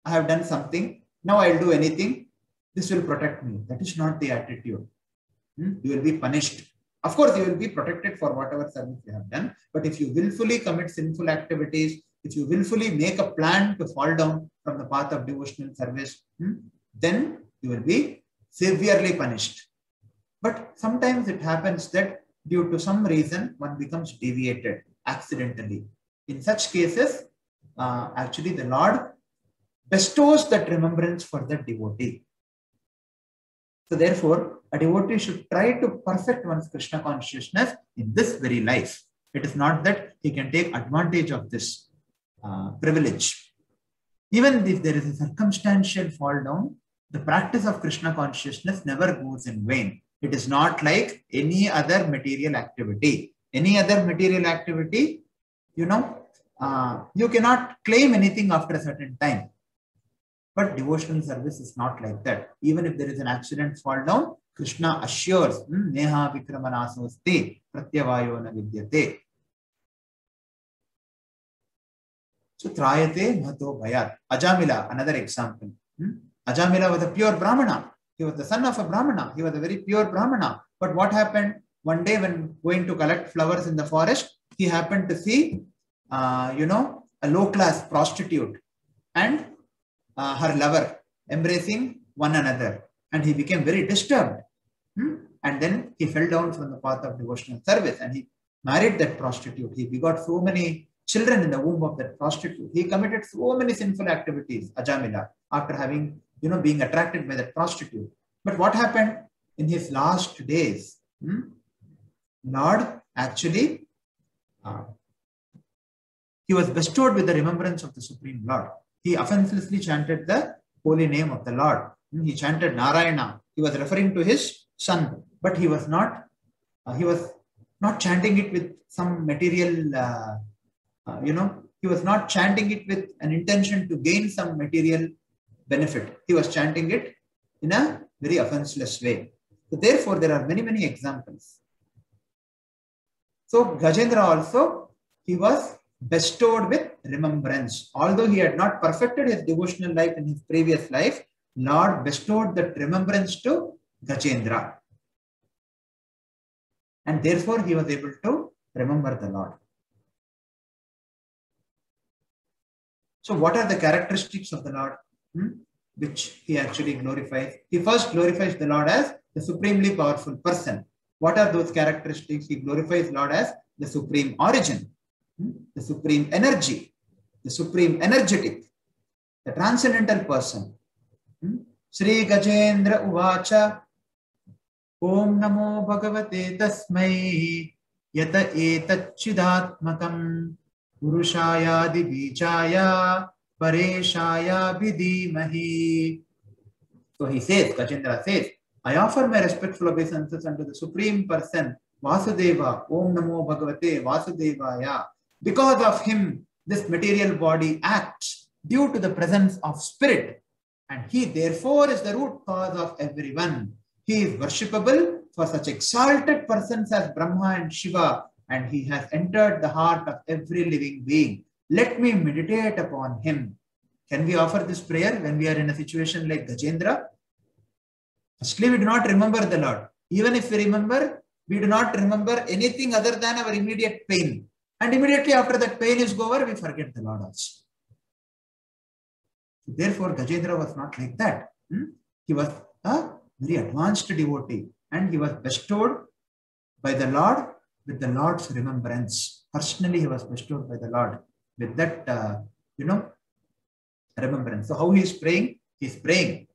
I have done something, now I'll do anything, this will protect me. That is not the attitude. You will be punished. Of course, you will be protected for whatever service you have done. But if you willfully commit sinful activities, if you willfully make a plan to fall down from the path of devotional service, then you will be severely punished. But sometimes it happens that due to some reason, one becomes deviated accidentally. In such cases, actually the Lord bestows that remembrance for the devotee. So therefore, a devotee should try to perfect one's Krishna consciousness in this very life. It is not that he can take advantage of this privilege. Even if there is a circumstantial fall down, the practice of Krishna consciousness never goes in vain. It is not like any other material activity. Any other material activity, you cannot claim anything after a certain time. But devotional service is not like that. Even if there is an accident fall down, Krishna assures, Neha Vikramanasosti Pratyavayo na vidyate. So Trayate Mahato Bhayat. Ajamila, another example. Ajamila was a pure Brahmana. He was the son of a Brahmana. He was a very pure Brahmana. But what happened? One day when going to collect flowers in the forest, he happened to see, a low-class prostitute and her lover embracing one another. And he became very disturbed. And then he fell down from the path of devotional service and he married that prostitute. He begot so many children in the womb of that prostitute. He committed so many sinful activities, Ajamila, after having, being attracted by that prostitute. But what happened in his last days? Lord actually, he was bestowed with the remembrance of the Supreme Lord. He offenselessly chanted the holy name of the Lord. He chanted Narayana. He was referring to his son, but he was not chanting it with some material, he was not chanting it with an intention to gain some material benefit. He was chanting it in a very offenseless way. So therefore, there are many, many examples. So Gajendra also, he was bestowed with remembrance. Although he had not perfected his devotional life in his previous life, Lord bestowed that remembrance to Gajendra. And therefore, he was able to remember the Lord. So what are the characteristics of the Lord, which he actually glorifies? He first glorifies the Lord as the supremely powerful person. What are those characteristics? He glorifies Lord as the supreme origin, the supreme energy, the supreme energetic, the transcendental person. Sri Gajendra Uvacha Om Namo Bhagavate Tasmai Yata Etacchidatmakam Purushaya Dibijaya Pareshaya Vidhimahi. So he says, Gajendra says, I offer my respectful obeisances unto the Supreme Person, Vasudeva, Om Namo Bhagavate Vasudevaya. Because of him, this material body acts due to the presence of spirit. And he therefore is the root cause of everyone. He is worshipable for such exalted persons as Brahma and Shiva. And he has entered the heart of every living being. let me meditate upon him. Can we offer this prayer when we are in a situation like Gajendra? Firstly, we do not remember the Lord. Even if we remember, we do not remember anything other than our immediate pain. And immediately after that pain is over, we forget the Lord also. Therefore, Gajendra was not like that. He was a very advanced devotee, and he was bestowed by the Lord with the Lord's remembrance. Personally, he was bestowed by the Lord with that, remembrance. So, how he is praying? He is praying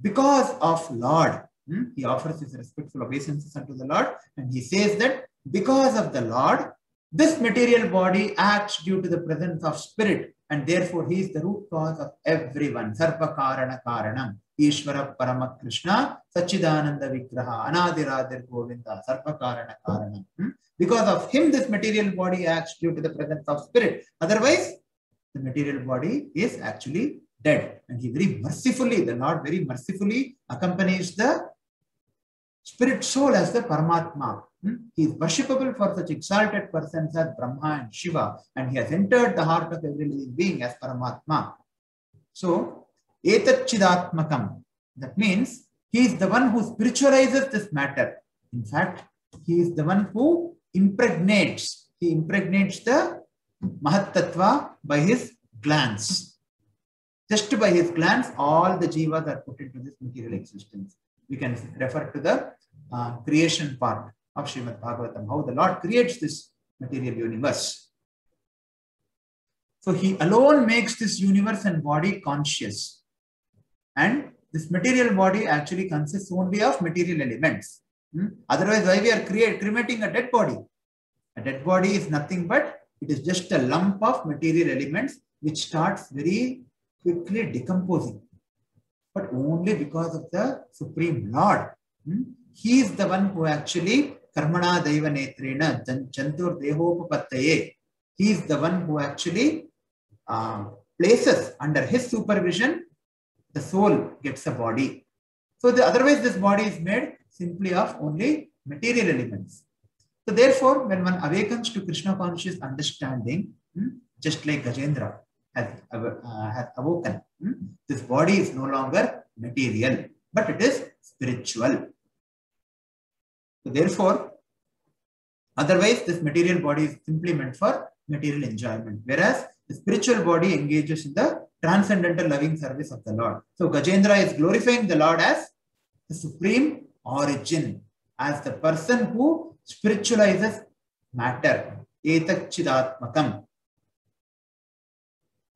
because of Lord. He offers his respectful obeisances unto the Lord, and he says that because of the Lord, this material body acts due to the presence of spirit, and therefore he is the root cause of everyone. Sarva Karana Karanam, Ishvara Parama Krishna, Sachidananda Vigraha, Anadiradir Govinda, Sarva Karana Karanam. Because of him, this material body acts due to the presence of spirit. Otherwise, the material body is actually dead. And he very mercifully, the Lord very mercifully accompanies the spirit soul as the Paramatma. He is worshipable for such exalted persons as Brahma and Shiva, and he has entered the heart of every living being as Paramatma. So, Etacchidatmakam, that means he is the one who spiritualizes this matter. In fact, he is the one who impregnates. He impregnates the Mahattattva by his glance. Just by his glance, all the jivas are put into this material existence. We can refer to the creation part of Srimad Bhagavatam, how the Lord creates this material universe. So he alone makes this universe and body conscious. And this material body actually consists only of material elements. Otherwise, why we are cremating a dead body? A dead body is nothing but it is just a lump of material elements which starts very quickly decomposing. But only because of the Supreme Lord. He is the one who actually Karmana Daiva Netrena Chantur Dehopapattaye. He is the one who actually places under his supervision, the soul gets a body. So otherwise this body is made simply of only material elements. So therefore, when one awakens to Krishna conscious understanding, just like Gajendra has awoken, this body is no longer material, but it is spiritual. So therefore, otherwise this material body is simply meant for material enjoyment, whereas the spiritual body engages in the transcendental loving service of the Lord. So Gajendra is glorifying the Lord as the supreme origin, as the person who spiritualizes matter. Etacchidatmakam.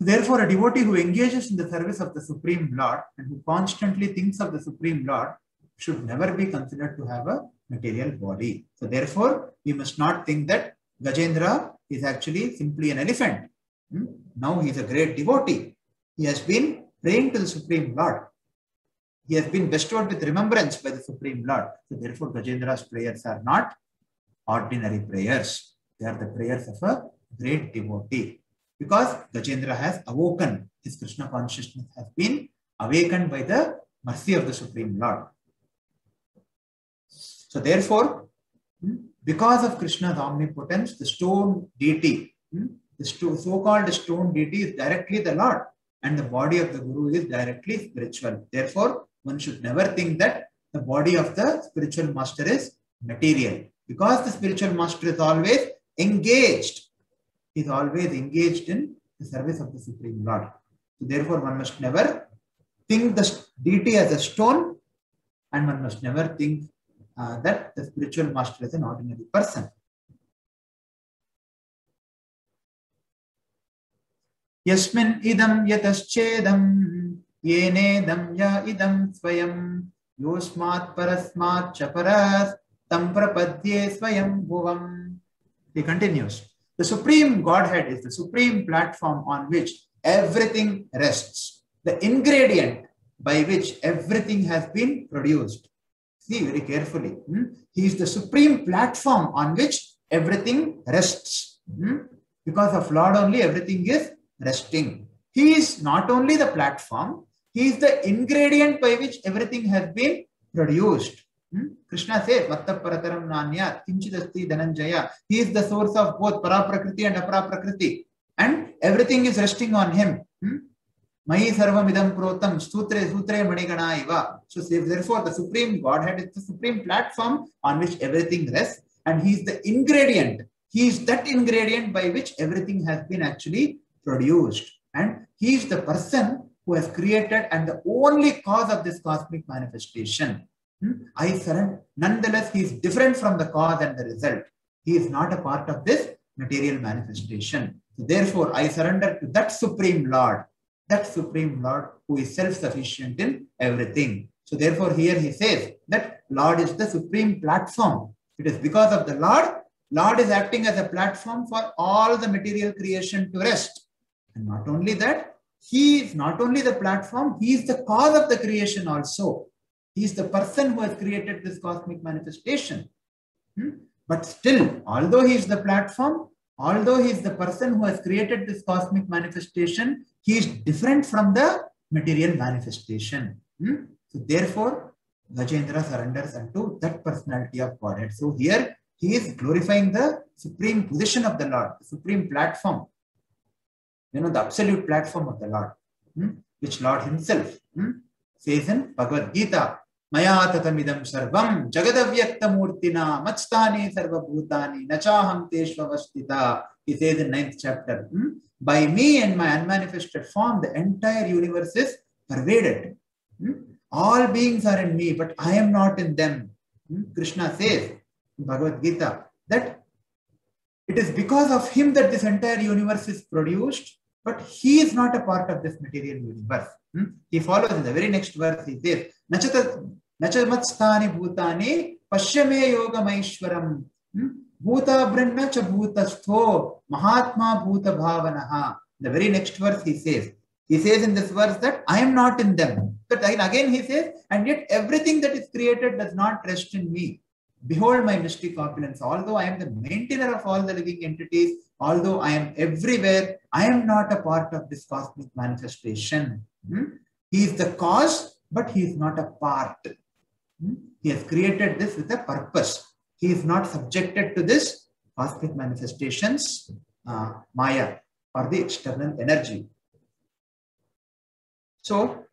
Therefore, a devotee who engages in the service of the Supreme Lord and who constantly thinks of the Supreme Lord should never be considered to have a material body. So therefore, we must not think that Gajendra is actually simply an elephant. Now he is a great devotee. He has been praying to the Supreme Lord. He has been bestowed with remembrance by the Supreme Lord. So therefore, Gajendra's prayers are not ordinary prayers. They are the prayers of a great devotee. Because Gajendra has awoken. His Krishna consciousness has been awakened by the mercy of the Supreme Lord. So therefore, because of Krishna's omnipotence, the stone deity, the so-called stone deity is directly the Lord, and the body of the Guru is directly spiritual. Therefore, one should never think that the body of the spiritual master is material, because the spiritual master is always engaged. He is always engaged in the service of the Supreme Lord. So therefore, one must never think the deity as a stone, and one must never think that the spiritual master is an ordinary person. Yasmin idam yataschedam yenedam ya idam swayam yosmat parasmat chaparas tam prapadye swayam bhuvam. He continues. The Supreme Godhead is the supreme platform on which everything rests, the ingredient by which everything has been produced. See very carefully. He is the supreme platform on which everything rests. Because of Lord only everything is resting. He is not only the platform, he is the ingredient by which everything has been produced. Krishna says, Vatta Parataram Nanya, Kinchidasti Dhananjaya. He is the source of both Paraprakriti and Aparaprakriti. and everything is resting on him. Mahi sarvamidam protam sutre sutre manigana iva. So therefore the Supreme Godhead is the supreme platform on which everything rests, and he is the ingredient. He is that ingredient by which everything has been actually produced. And he is the person who has created and the only cause of this cosmic manifestation. I surrender. Nonetheless, he is different from the cause and the result. He is not a part of this material manifestation. So therefore, I surrender to that Supreme Lord who is self-sufficient in everything. So therefore, here he says that Lord is the supreme platform. It is because of the Lord is acting as a platform for all the material creation to rest. And not only that, he is not only the platform, he is the cause of the creation also. He is the person who has created this cosmic manifestation. But still, although he is the platform, although he is the person who has created this cosmic manifestation, he is different from the material manifestation. So therefore, Gajendra surrenders unto that personality of Godhead. So here, he is glorifying the supreme position of the Lord, the supreme platform. The absolute platform of the Lord, which Lord himself says in Bhagavad Gita, Maya tatamidam sarvam jagadavyakta murtina matstani sarva bhutani nachaham teshvavastita. He says in 9th chapter, by me and my unmanifested form, the entire universe is pervaded. All beings are in me, but I am not in them. Krishna says in Bhagavad Gita that it is because of him that this entire universe is produced, but he is not a part of this material universe. He follows in the very next verse. He says, Nachamatstani bhutani pashyame yogamaishwaram bhuta brahma cha bhutastho mahatma bhuta bhavanaha. The very next verse he says in this verse that I am not in them. But again he says, and yet everything that is created does not rest in me. Behold my mystic opulence. Although I am the maintainer of all the living entities, although I am everywhere, I am not a part of this cosmic manifestation. He is the cause, but he is not a part. He has created this with a purpose. He is not subjected to this cosmic manifestations, Maya, or the external energy. So,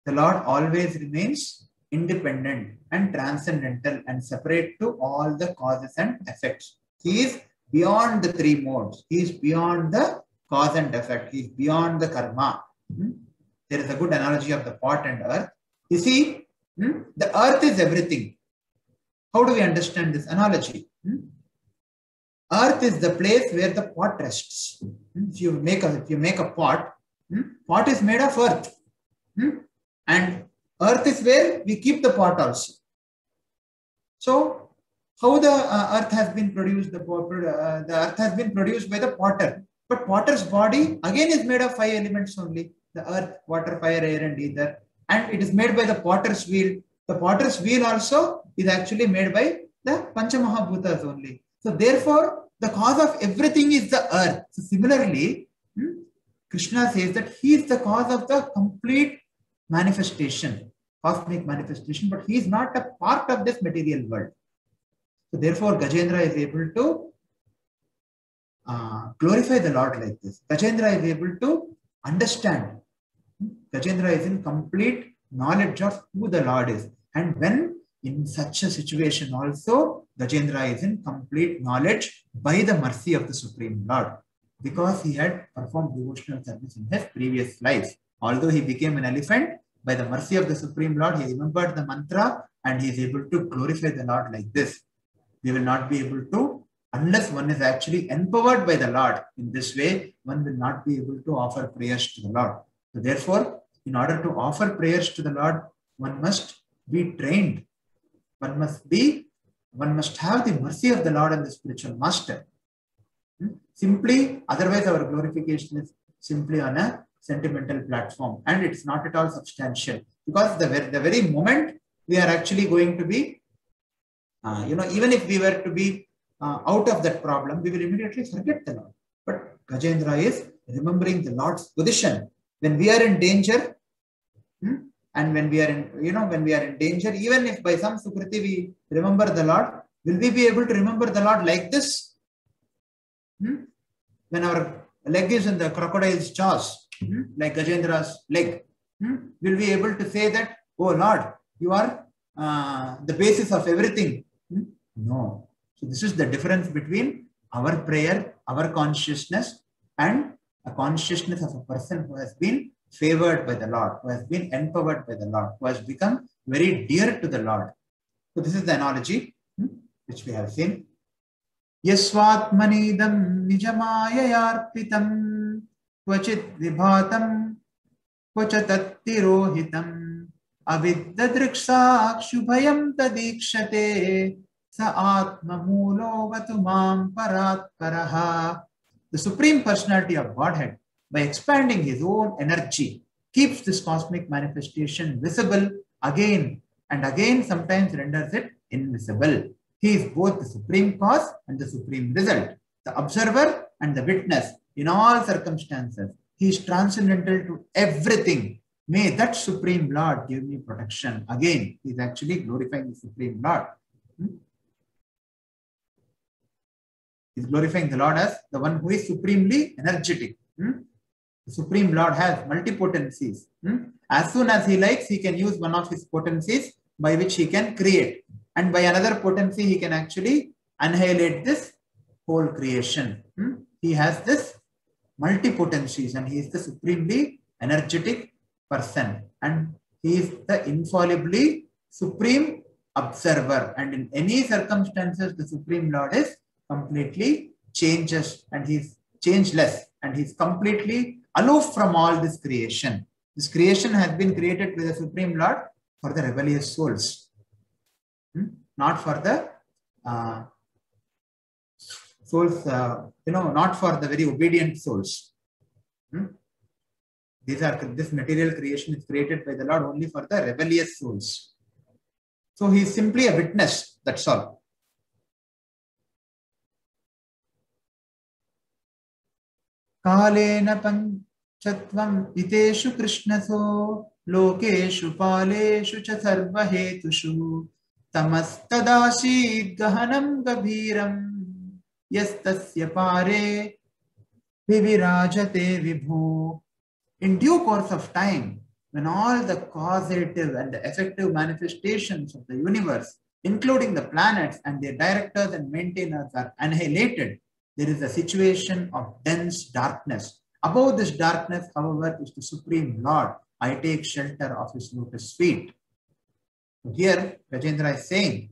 the Lord always remains independent and transcendental and separate to all the causes and effects. He is beyond the three modes. He is beyond the cause and effect. He is beyond the karma. There is a good analogy of the pot and earth. You see, the earth is everything. How do we understand this analogy? Earth is the place where the pot rests. If you make a pot, pot is made of earth. And earth is where we keep the pot also. So, how the earth has been produced? The earth has been produced by the potter. But potter's body again is made of 5 elements only. The earth, water, fire, air and ether. And it is made by the potter's wheel. The potter's wheel also is actually made by the Panchamahabhutas only. So therefore, the cause of everything is the earth. So similarly, Krishna says that he is the cause of the complete manifestation, cosmic manifestation, but he is not a part of this material world. So therefore, Gajendra is able to glorify the Lord like this. Gajendra is able to understand. Gajendra is in complete knowledge of who the Lord is. And when in such a situation also, Gajendra is in complete knowledge by the mercy of the Supreme Lord. Because he had performed devotional service in his previous lives. Although he became an elephant, by the mercy of the Supreme Lord, he remembered the mantra and he is able to glorify the Lord like this. We will not be able to, unless one is actually empowered by the Lord. In this way, one will not be able to offer prayers to the Lord. So therefore, in order to offer prayers to the Lord, one must be trained. One must have the mercy of the Lord and the spiritual master. Simply, otherwise our glorification is simply on a sentimental platform and it's not at all substantial, because the very moment we are actually going to be, even if we were to be out of that problem, we will immediately forget the Lord. But Gajendra is remembering the Lord's position. When we are in danger, and when we are in danger, even if by some sukriti we remember the Lord, will we be able to remember the Lord like this? When our leg is in the crocodile's jaws, like Gajendra's leg, will we able to say that, oh Lord, you are the basis of everything? No. So this is the difference between our prayer, our consciousness, and a consciousness of a person who has been favored by the Lord, who has been empowered by the Lord, who has become very dear to the Lord. So this is the analogy which we have seen. Yasvatmanidam nijamaya kvachit vibhatam kvachatattirohitam aviddadriksak shubhayam tadikshate sa atma mulo vatumam paratkaraha. The Supreme Personality of Godhead, by expanding his own energy, keeps this cosmic manifestation visible again and again, sometimes renders it invisible. He is both the supreme cause and the supreme result, the observer and the witness in all circumstances. He is transcendental to everything. May that Supreme Lord give me protection. Again, he is actually glorifying the Supreme Lord. He is glorifying the Lord as the one who is supremely energetic. The Supreme Lord has multipotencies. As soon as he likes, he can use one of his potencies by which he can create. And by another potency, he can actually annihilate this whole creation. He has this multipotencies and he is the supremely energetic person. And he is the infallibly supreme observer. And in any circumstances, the Supreme Lord is completely changes and he is changeless and he is completely aloof from all this creation. This creation has been created by the Supreme Lord for the rebellious souls, not for the souls, not for the very obedient souls. This material creation is created by the Lord only for the rebellious souls. So he is simply a witness, that's all. Kalena panchatvam iteshu krishnaso lokeshu paleshu cha sarva hetushu tamastadasid gahanam gabhiram yastasya pare vivirajate vibhu. In due course of time, when all the causative and the effective manifestations of the universe, including the planets and their directors and maintainers, are annihilated, there is a situation of dense darkness. Above this darkness, however, is the Supreme Lord. I take shelter of his lotus feet. So here, Gajendra is saying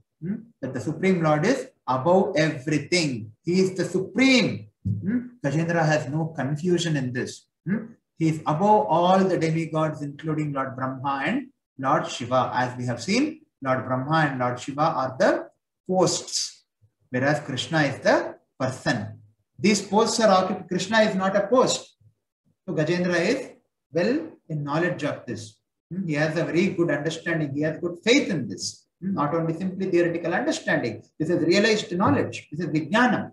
that the Supreme Lord is above everything. He is the Supreme. Gajendra has no confusion in this. He is above all the demigods, including Lord Brahma and Lord Shiva. As we have seen, Lord Brahma and Lord Shiva are the posts, whereas Krishna is the person. These posts are occupied. Krishna is not a post. So Gajendra is well in knowledge of this. He has a very good understanding. He has good faith in this. Not only simply theoretical understanding. This is realized knowledge. This is Vijnanam.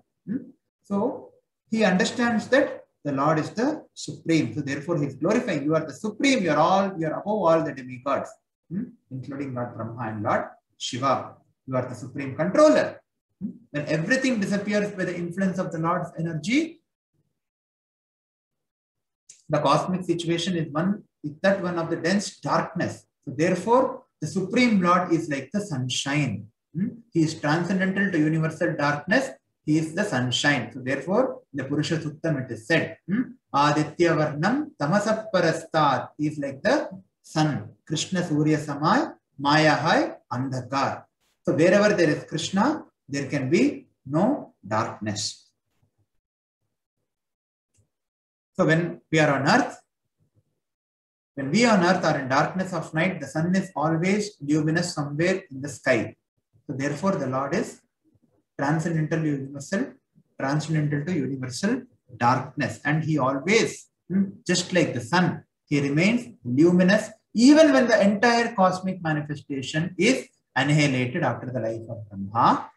So he understands that the Lord is the Supreme. So therefore he is glorifying. You are the Supreme. You are above all the demigods, including Lord Brahma and Lord Shiva. You are the Supreme Controller. When everything disappears by the influence of the Lord's energy, the cosmic situation is one of the dense darkness. So therefore, the Supreme Lord is like the sunshine. He is transcendental to universal darkness. He is the sunshine. So therefore, in the Purusha Suktam it is said, Aditya Varnam Tamasapparastat. He is like the sun. Krishna Surya Samay Maya Hai Andhakar. So wherever there is Krishna, there can be no darkness. So when we are on earth, when we on earth are in darkness of night, the sun is always luminous somewhere in the sky. So therefore, the Lord is transcendental to universal darkness. And he always, just like the sun, he remains luminous even when the entire cosmic manifestation is annihilated after the life of Brahma.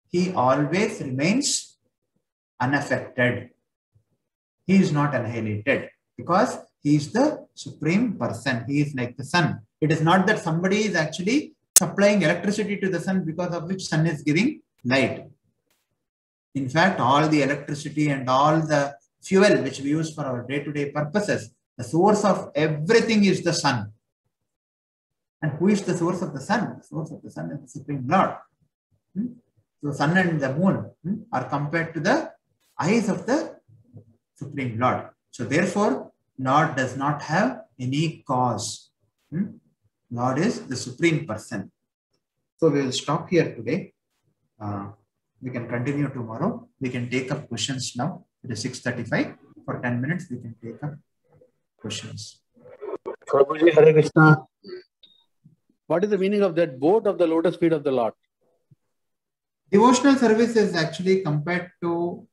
He always remains unaffected. He is not annihilated because he is the Supreme Person. He is like the sun. It is not that somebody is actually supplying electricity to the sun because of which sun is giving light. In fact, all the electricity and all the fuel which we use for our day-to-day purposes, the source of everything is the sun. And who is the source of the sun? The source of the sun is the Supreme Lord. So sun and the moon are compared to the eyes of the Supreme Lord. So therefore, Lord does not have any cause. Lord is the Supreme Person. So we will stop here today. We can continue tomorrow. We can take up questions now. It is 6:35. For 10 minutes, we can take up questions. Prabhuji, Hare Krishna. What is the meaning of that boat of the lotus feet of the Lord? Devotional service is actually compared to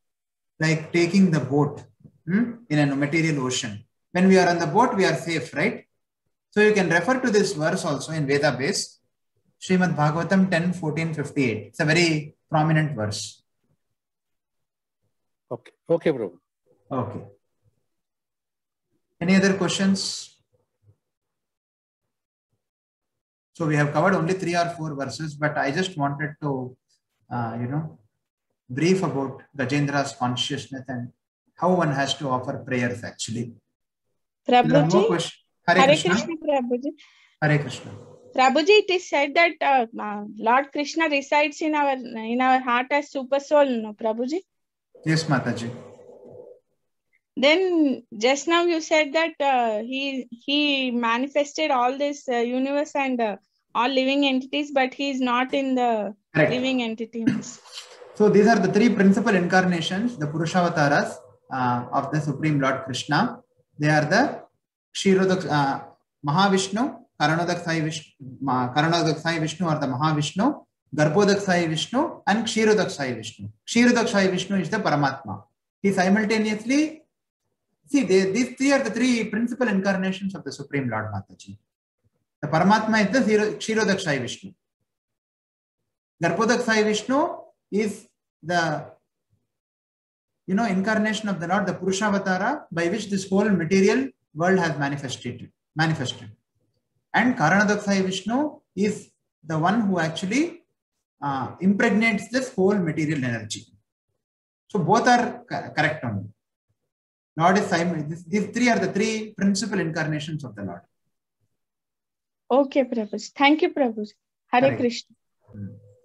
like taking the boat in a material ocean. When we are on the boat, we are safe, right? So you can refer to this verse also in Veda base, Srimad Bhagavatam 10:14-58. It's a very prominent verse. Okay, okay, Prabhu. Okay. Any other questions? So we have covered only 3 or 4 verses, but I just wanted to, brief about Gajendra's consciousness and how one has to offer prayers actually. Prabhuji, Hare Krishna. Prabhuji. Hare Krishna. Prabhuji, it is said that Lord Krishna resides in our heart as super soul, no, Prabhuji? Yes, Mataji. Then just now you said that he manifested all this universe and all living entities, but he is not in the living entities. So these are the 3 principal incarnations, the Purushavasaras of the Supreme Lord Krishna. They are the Kshirodak Mahavishnu, Karanodakshai Vishnu or the Mahavishnu, Garbhodakshai Vishnu and Kshirodakshai Vishnu. Kshirodakshai Vishnu is the Paramatma. He simultaneously, these 3 are the 3 principal incarnations of the Supreme Lord Mataji. The Paramatma is the Kshirodakshai Vishnu. Garbhodakshai Vishnu is the incarnation of the Lord, the Purushavatara, by which this whole material world has manifested. And Karanodakshai Vishnu is the one who actually impregnates this whole material energy. So both are correct only. Lord is these 3 are the 3 principal incarnations of the Lord. Okay, Prabhuji. Thank you, Prabhuji. Hare Krishna.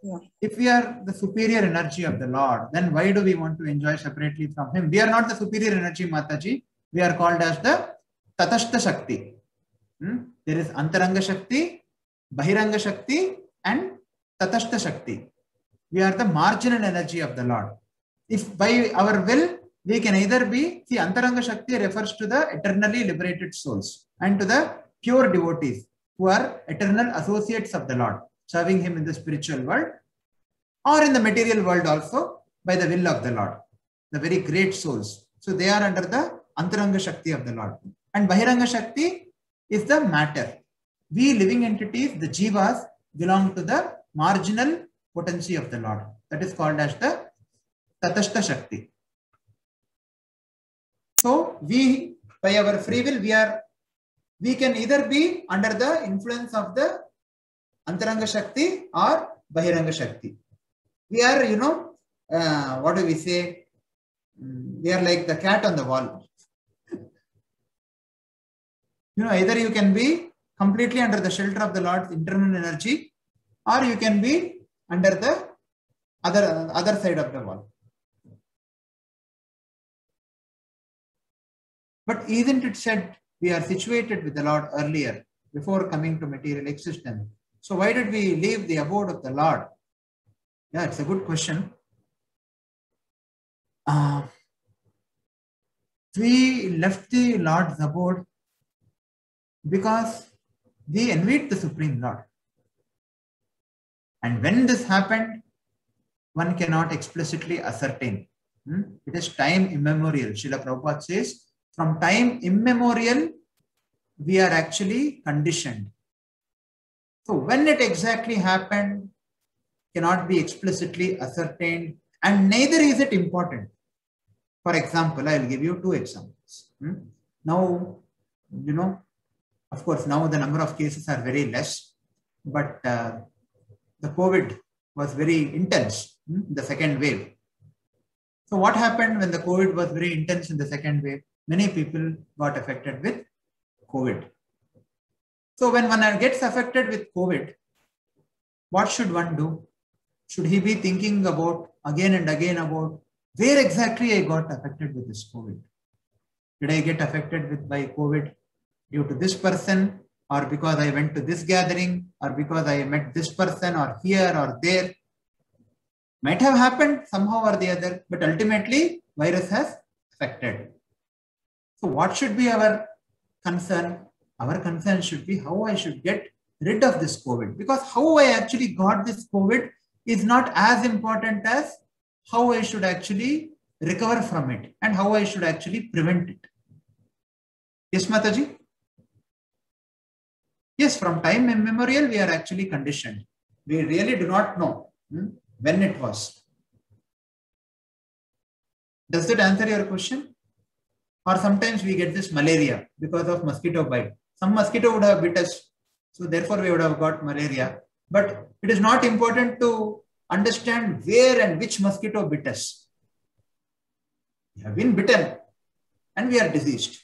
Yeah. If we are the superior energy of the Lord, then why do we want to enjoy separately from Him? We are not the superior energy, Mataji. We are called as the Tatashta Shakti. There is Antaranga Shakti, Bahiranga Shakti, and Tatashta Shakti. We are the marginal energy of the Lord. If by our will, we can either be, Antaranga Shakti refers to the eternally liberated souls and to the pure devotees who are eternal associates of the Lord, serving Him in the spiritual world or in the material world also by the will of the Lord, the very great souls. So they are under the Antaranga Shakti of the Lord. And Bahiranga Shakti is the matter. We living entities, the Jivas, belong to the marginal potency of the Lord. That is called as the Tatashta Shakti. So we, by our free will, we can either be under the influence of the Antaranga Shakti or Bahiranga Shakti. We are, what do we say? We are like the cat on the wall. Either you can be completely under the shelter of the Lord's internal energy, or you can be under the other side of the wall. But isn't it said we are situated with the Lord earlier, before coming to material existence? So why did we leave the abode of the Lord? Yeah, it's a good question. We left the Lord's abode because we envied the Supreme Lord. And when this happened, one cannot explicitly ascertain. It is time immemorial. Srila Prabhupada says, from time immemorial, we are actually conditioned. So when it exactly happened cannot be explicitly ascertained, and neither is it important. For example, I will give you 2 examples. Now, of course, now the number of cases are very less, but the COVID was very intense, the second wave. So what happened when the COVID was very intense in the second wave? Many people got affected with COVID. So when one gets affected with COVID, what should one do? Should he be thinking about again and again about where exactly I got affected with this COVID? Did I get affected by COVID due to this person, or because I went to this gathering, or because I met this person, or here or there? Might have happened somehow or the other, but ultimately virus has affected. So what should be our concern? Our concern should be how I should get rid of this COVID, because how I actually got this COVID is not as important as how I should actually recover from it and how I should actually prevent it. Yes, Mataji? Yes, from time immemorial, we are actually conditioned. We really do not know when it was. Does that answer your question? Or sometimes we get this malaria because of mosquito bite. Some mosquito would have bit us, so therefore we would have got malaria. But it is not important to understand where and which mosquito bit us. We have been bitten and we are diseased,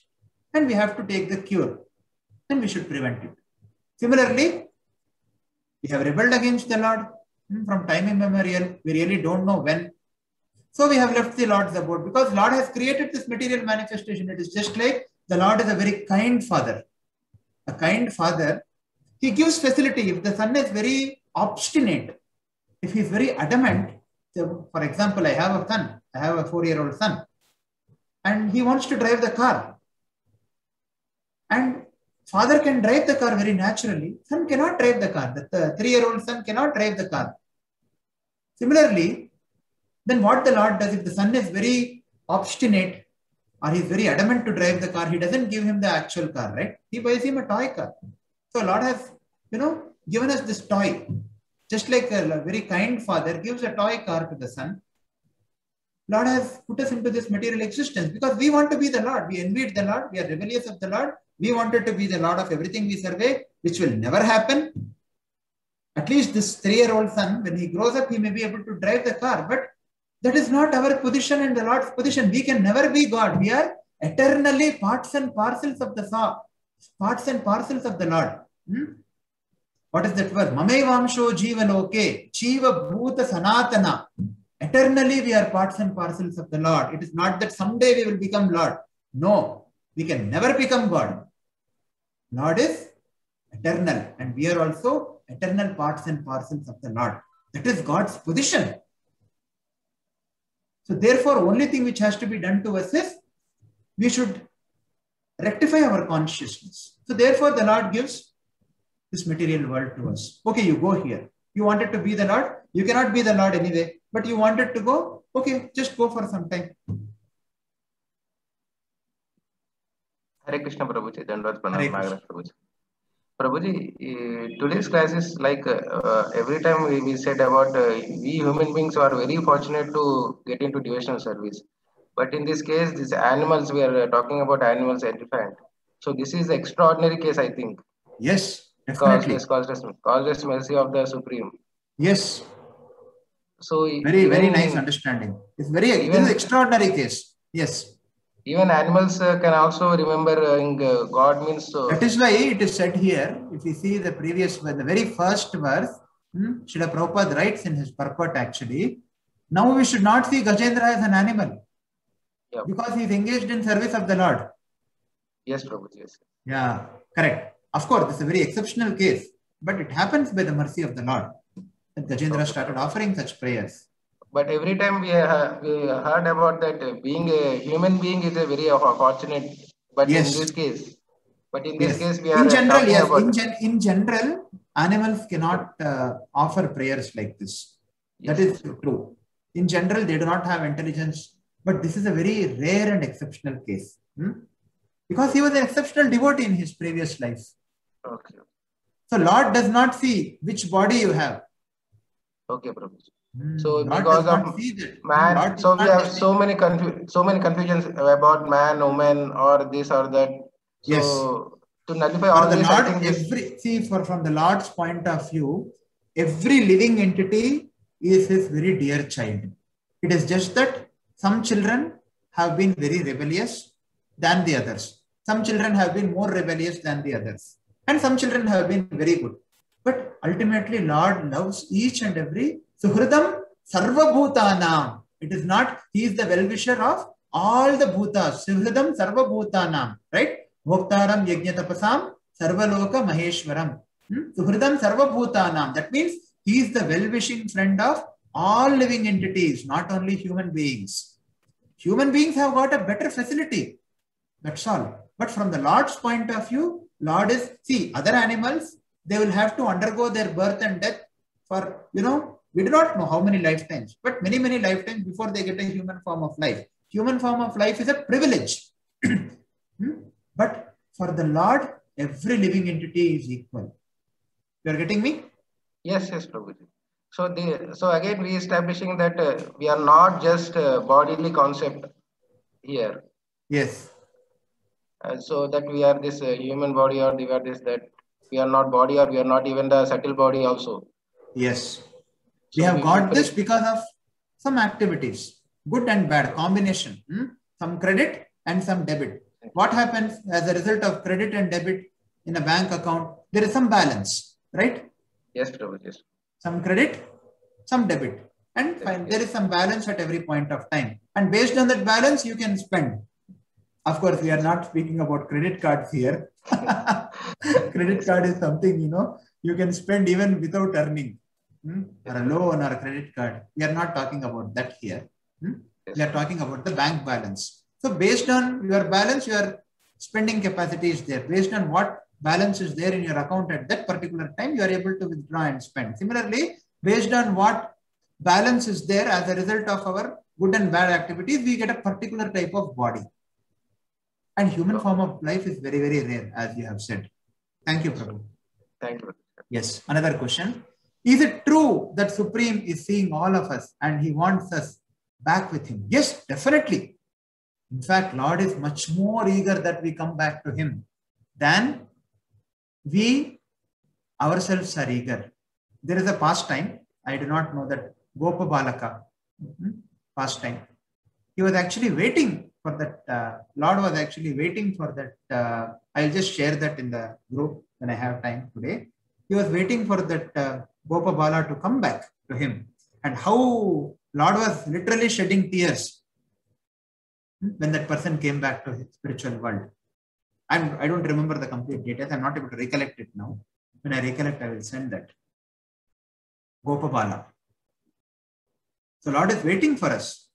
and we have to take the cure, and we should prevent it. Similarly, we have rebelled against the Lord from time immemorial. We really don't know when. So we have left the Lord's abode, because Lord has created this material manifestation. It is just like the Lord is a very kind father. A kind father, he gives facility. If the son is very obstinate, if he is very adamant, so for example, I have a son, I have a 4-year-old son, and he wants to drive the car. And father can drive the car very naturally. Son cannot drive the car. The 3-year-old son cannot drive the car. Similarly, then what the Lord does, if the son is very obstinate or he is very adamant to drive the car, he doesn't give him the actual car, right? He buys him a toy car. So Lord has, given us this toy. Just like a very kind father gives a toy car to the son, Lord has put us into this material existence because we want to be the Lord. We envied the Lord. We are rebellious of the Lord. We wanted to be the Lord of everything we survey, which will never happen. At least this 3-year-old son, when he grows up, he may be able to drive the car. But that is not our position and the Lord's position. We can never be God. We are eternally parts and parcels of the Lord. What is that word? Mamevamsho jiva loke, jiva bhuta sanatana. Eternally we are parts and parcels of the Lord. It is not that someday we will become Lord. No, we can never become God. Lord is eternal, and we are also eternal parts and parcels of the Lord. That is God's position. So therefore, only thing which has to be done to us is we should rectify our consciousness. So therefore, the Lord gives this material world to us. Okay, you go here. You wanted to be the Lord. You cannot be the Lord anyway, but you wanted to go. Okay, just go for some time. Hare Krishna Prabhuji, Dandavat Pranam Nagaraj Prabhuji. Prabhuji, today's class is like every time we said about we human beings are very fortunate to get into devotional service. But in this case, these animals, we are talking about animals elephant. So this is the extraordinary case, I think. Yes, definitely. Causeless mercy of the Supreme. Yes. So very nice understanding. It's this is an extraordinary case. Yes. Even animals can also remember God means. That is why it is said here. If you see the very first verse, Srila Prabhupada writes in his purport actually. Now we should not see Gajendra as an animal, because he is engaged in service of the Lord. Yes, Prabhuji. Yes. Yeah, correct. Of course, this is a very exceptional case, but it happens by the mercy of the Lord that Gajendra started offering such prayers. But every time we heard about that being a human being is a very fortunate. But in this case, we are talking about. In general, animals cannot offer prayers like this. Yes. That is true. In general, they do not have intelligence. But this is a very rare and exceptional case. Because he was an exceptional devotee in his previous life. Okay. So Lord does not see which body you have. Okay, Prabhuji. So because of man, so we have so many confusions about man, woman, or this or that. So yes. To nullify all this, I think from the Lord's point of view, every living entity is his very dear child. It is just that Some children have been very rebellious than the others. Some children have been more rebellious than the others. And some children have been very good. But ultimately, Lord loves each and every Suhridam Sarva Bhutanam. It is not, he is the well-wisher of all the bhutas. Suhridam Sarva Bhutanam. Right? Bhoktaram Yajnatapasam Sarvaloka Maheshwaram. Suhridam Sarva Bhutanam. That means he is the well-wishing friend of all living entities, not only human beings. Human beings have got a better facility. That's all. But from the Lord's point of view, Lord is, see, other animals, they will have to undergo their birth and death for, we do not know how many lifetimes, but many, many lifetimes before they get a human form of life. Human form of life is a privilege. But for the Lord, every living entity is equal. You are getting me? Yes, Prabhuji. So again, we establishing that we are not just bodily concept here. Yes. So that we are this human body, or we are this, that we are not body, or we are not even the subtle body also. Yes. We have got this because of some activities, good and bad combination, some credit and some debit. What happens as a result of credit and debit in a bank account? There is some balance, right? Yes, Prabhuji. Some credit, some debit, and there is some balance at every point of time. And based on that balance, you can spend. Of course, we are not speaking about credit cards here. Credit card is something, you can spend even without earning. Or a loan or a credit card. We are not talking about that here. We are talking about the bank balance. So based on your balance, your spending capacity is there. Based on what balance is there in your account at that particular time, you are able to withdraw and spend. Similarly, based on what balance is there as a result of our good and bad activities, we get a particular type of body. And human form of life is very, very rare, as you have said. Thank you, Prabhu. Thank you. Yes, another question. Is it true that Supreme is seeing all of us and he wants us back with him? Yes, definitely. In fact, Lord is much more eager that we come back to him than we ourselves are eager. There is a pastime. I do not know that. Gopa Balaka pastime. He was actually waiting for that. Lord was actually waiting for that. I'll just share that in the group when I have time today. He was waiting for that Gopa Bala to come back to him. And how Lord was literally shedding tears when that person came back to his spiritual world. I don't remember the complete details. I'm not able to recollect it now. When I recollect, I will send that. Gopabala. So Lord is waiting for us.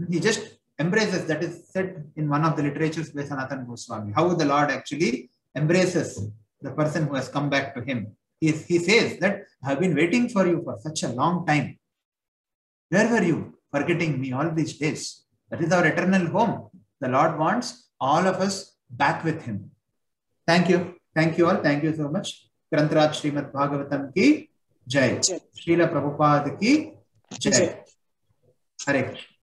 He just embraces. That is said in one of the literatures by Sanatana Goswami. How the Lord actually embraces the person who has come back to him. He says that I have been waiting for you for such a long time. Where were you forgetting me all these days? That is our eternal home. The Lord wants all of us back with him. Thank you. Thank you all. Thank you so much. Grantaraj Srimad Bhagavatam ki Jai. Srila Prabhupada ki Jai. Hare Krishna.